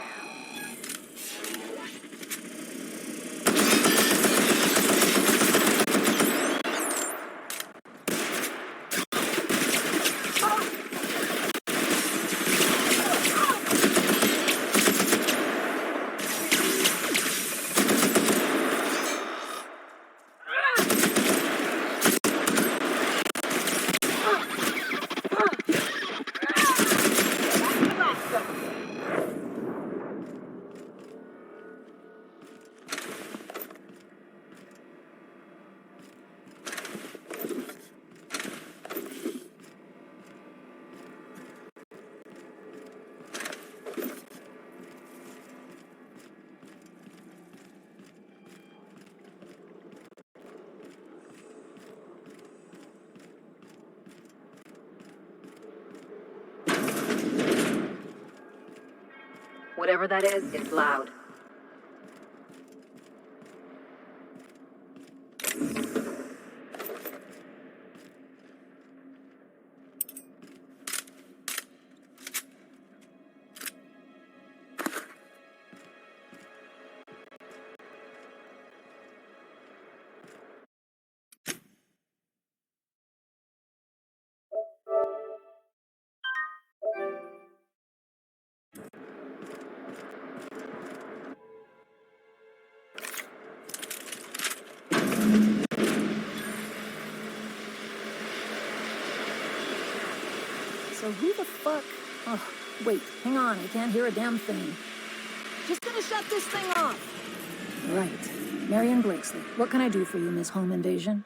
Whatever that is, it's loud. So who the fuck... Oh, wait, hang on, I can't hear a damn thing. Just gonna shut this thing off. Right. Marion Blakesley, what can I do for you, Miss Home Invasion?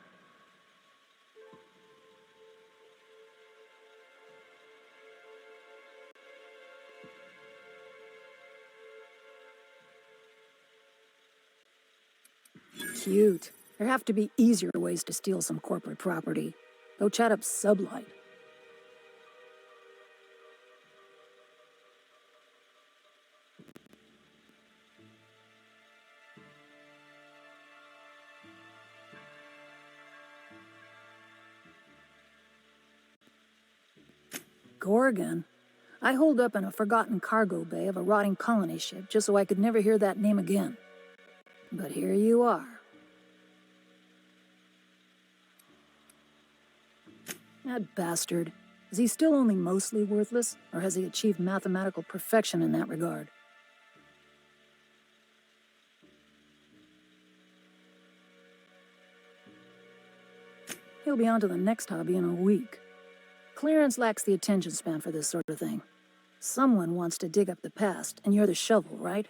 Cute. There have to be easier ways to steal some corporate property. Go chat up Sublight. Gorgon? I holed up in a forgotten cargo bay of a rotting colony ship just so I could never hear that name again. But here you are. That bastard. Is he still only mostly worthless, or has he achieved mathematical perfection in that regard? He'll be on to the next hobby in a week. Clarence lacks the attention span for this sort of thing. Someone wants to dig up the past, and you're the shovel, right?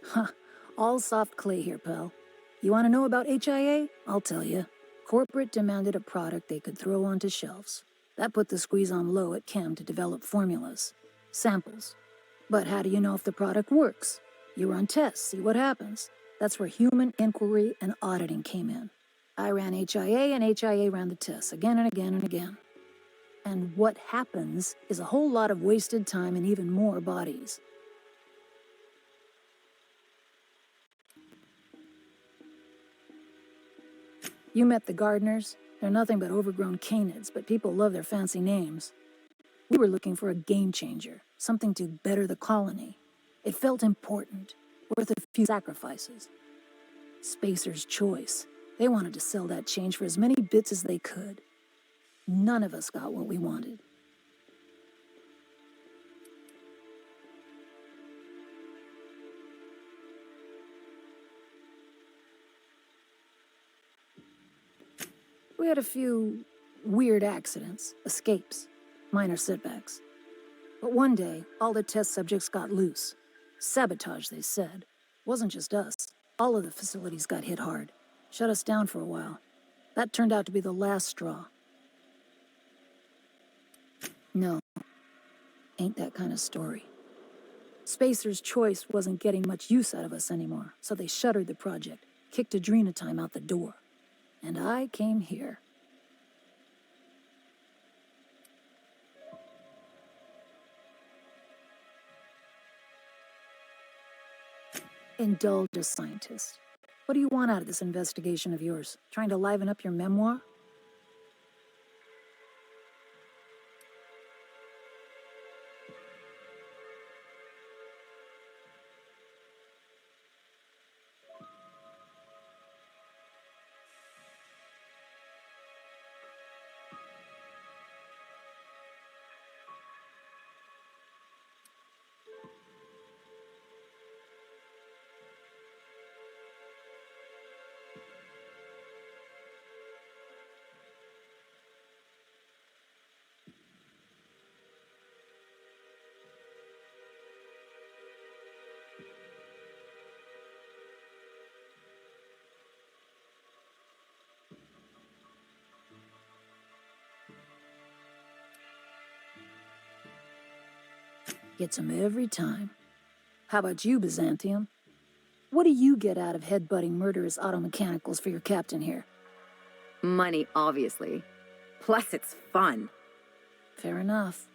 Huh. All soft clay here, pal. You want to know about HIA? I'll tell you. Corporate demanded a product they could throw onto shelves. That put the squeeze on low at Chem to develop formulas. Samples. But how do you know if the product works? You run tests, see what happens. That's where human inquiry and auditing came in. I ran HIA, and HIA ran the tests again and again and again. And what happens is a whole lot of wasted time and even more bodies. You met the gardeners. They're nothing but overgrown canids, but people love their fancy names. We were looking for a game changer, something to better the colony. It felt important, worth a few sacrifices. Spacer's choice. They wanted to sell that change for as many bits as they could. None of us got what we wanted. We had a few weird accidents, escapes, minor setbacks. But one day, all the test subjects got loose. Sabotage, they said. Wasn't just us. All of the facilities got hit hard. Shut us down for a while. That turned out to be the last straw. No. Ain't that kind of story. Spacer's choice wasn't getting much use out of us anymore, so they shuttered the project, kicked Adrenatime out the door. And I came here. Indulge a scientist. What do you want out of this investigation of yours? Trying to liven up your memoir? Gets him every time. How about you, Byzantium? What do you get out of headbutting murderous automechanicals for your captain here? Money, obviously. Plus, it's fun. Fair enough.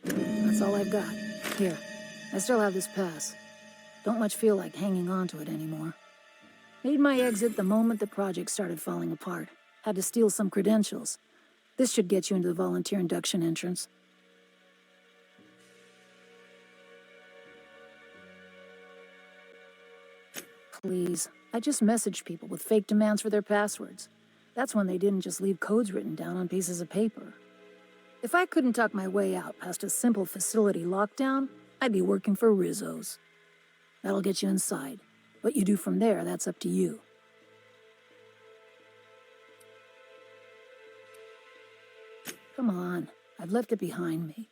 That's all I've got. Here, I still have this pass. Don't much feel like hanging on to it anymore. Made my exit the moment the project started falling apart. Had to steal some credentials. This should get you into the volunteer induction entrance. Please, I just messaged people with fake demands for their passwords. That's when they didn't just leave codes written down on pieces of paper. If I couldn't talk my way out past a simple facility lockdown, I'd be working for Rizzo's. That'll get you inside. What you do from there, that's up to you. Come on, I've left it behind me.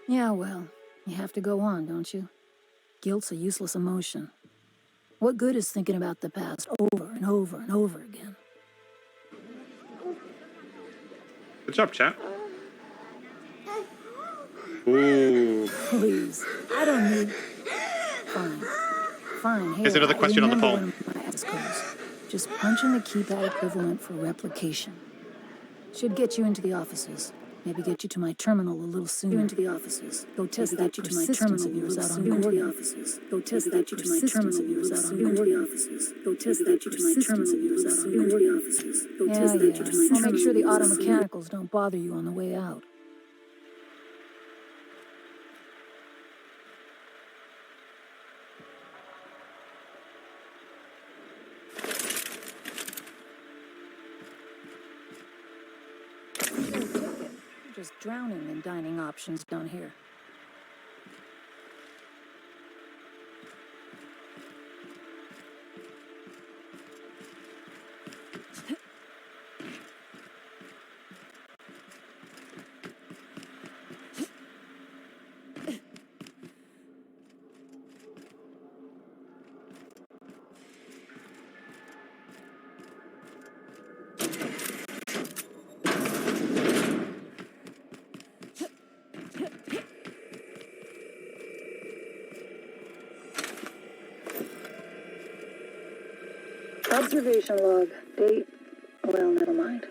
Yeah, well, you have to go on, don't you? Guilt's a useless emotion. What good is thinking about the past over and over and over again? Good job, chat. Ooh. Please, I don't need... Fine. Fine, here. Here's another question on the poll. Just punch in the keypad equivalent for replication. Should get you into the offices. Maybe get you to my terminal a little sooner. Into the offices. Go test that you to my terminal of yours out on Gorgon. Go test that you to my terminal of yours out on Gorgon. Go test that you to my terminal of yours out on Gorgon. Go test that you to my terminal. I'll make sure the auto mechanicals don't bother you on the way out. Just drowning in dining options down here. Observation log. Date. Well, never mind.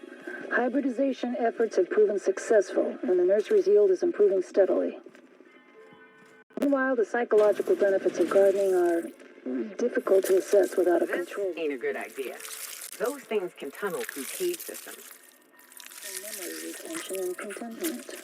Hybridization efforts have proven successful, and the nursery's yield is improving steadily. Meanwhile, the psychological benefits of gardening are difficult to assess without a control. Ain't a good idea. Those things can tunnel through cave systems. Memory retention and contentment.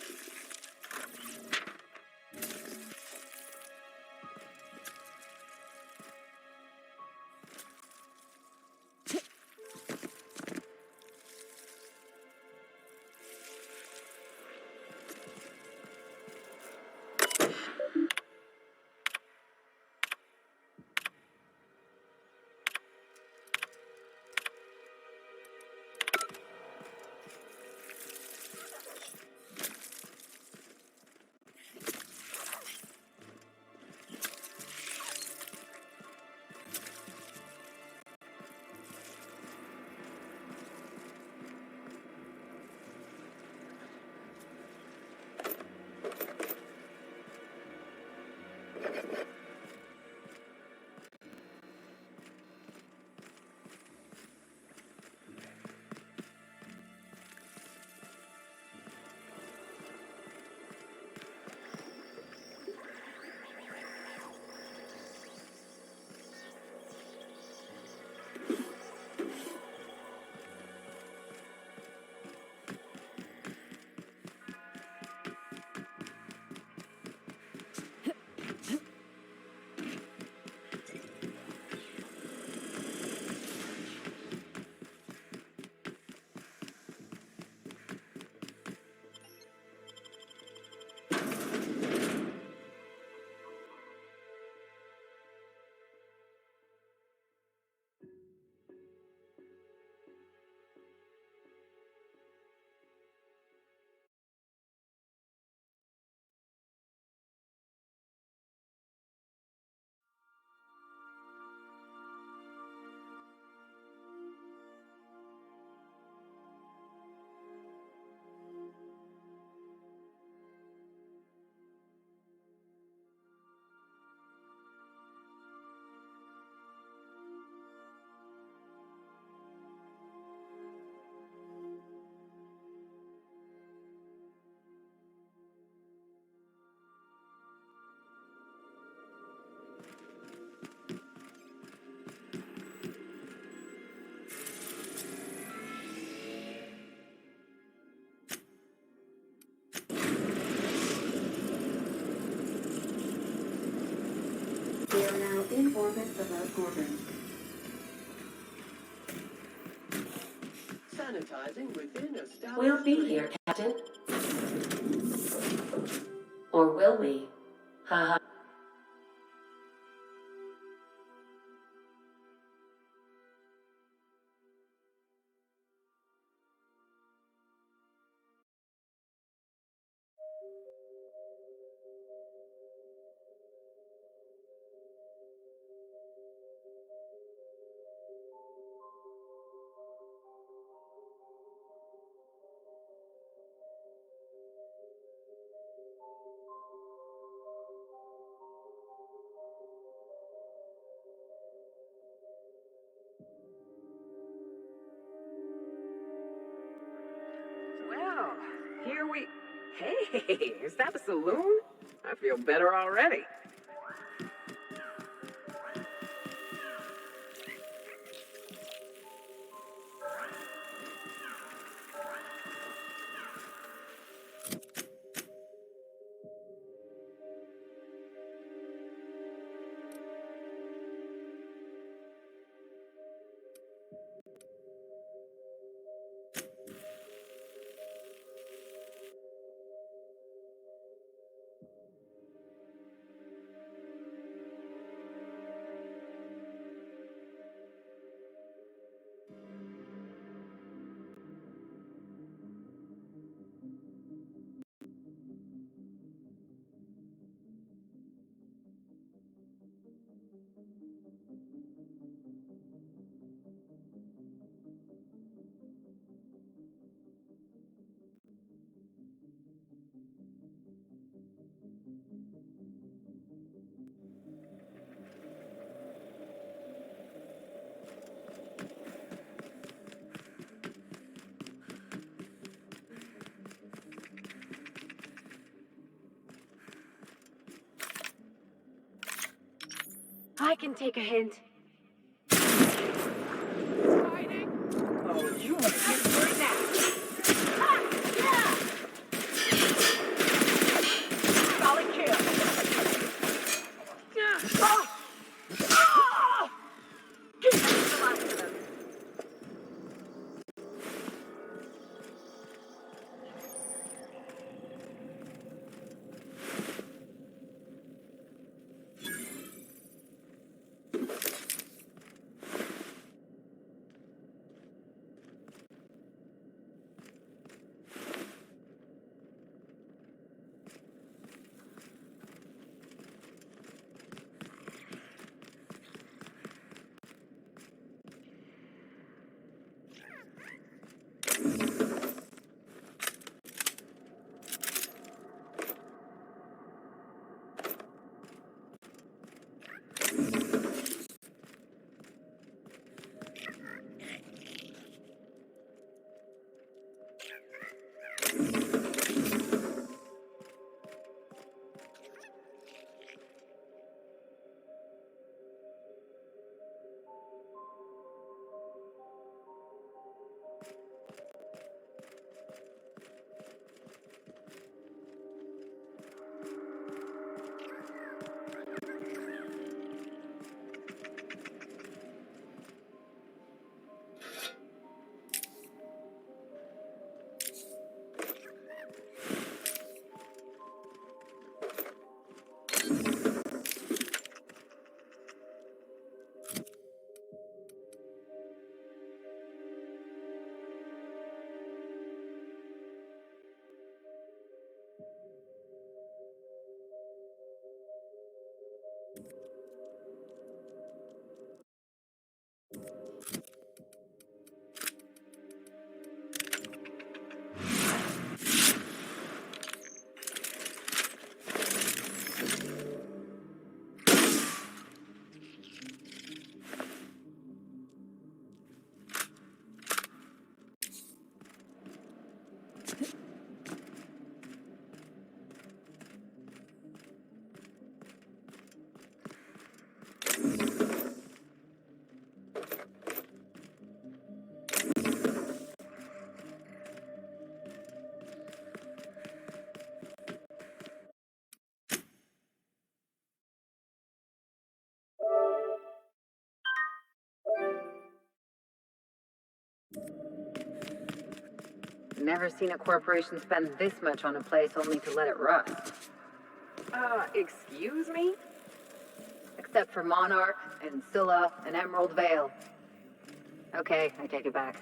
We are now in orbit above Gorgon. Sanitizing within established... We'll be here, Captain. Or will we? Haha. Well, here we... Hey, is that the saloon? I feel better already. I can take a hint. Oh, you want to get right now. Solid kill. Get the last of them. never seen a corporation spend this much on a place only to let it rust. Excuse me? Except for Monarch and Scylla and Emerald Vale. Okay, I take it back.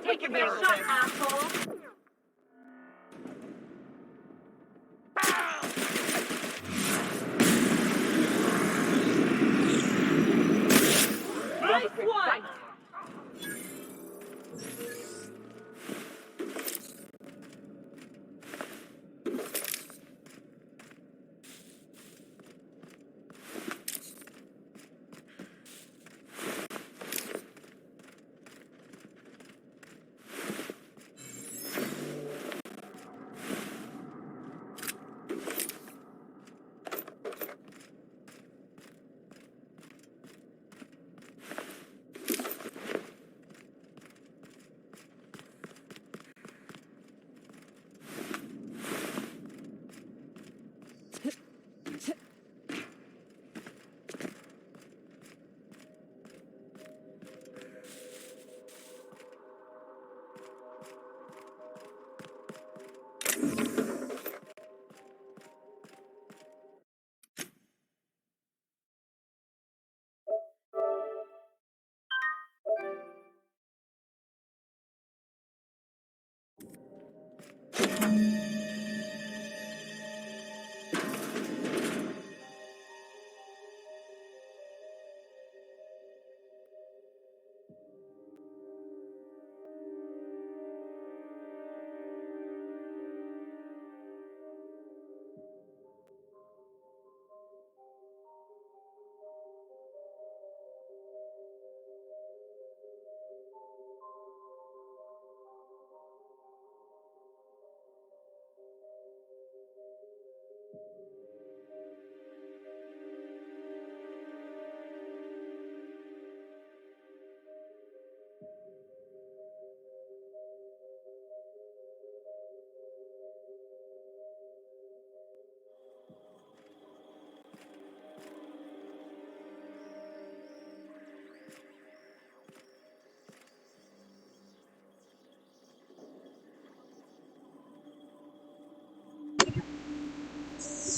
Take your shot, asshole! Nice one!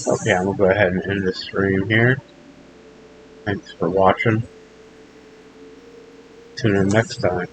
Okay, I'm gonna go ahead and end the stream here. Thanks for watching. Tune in next time.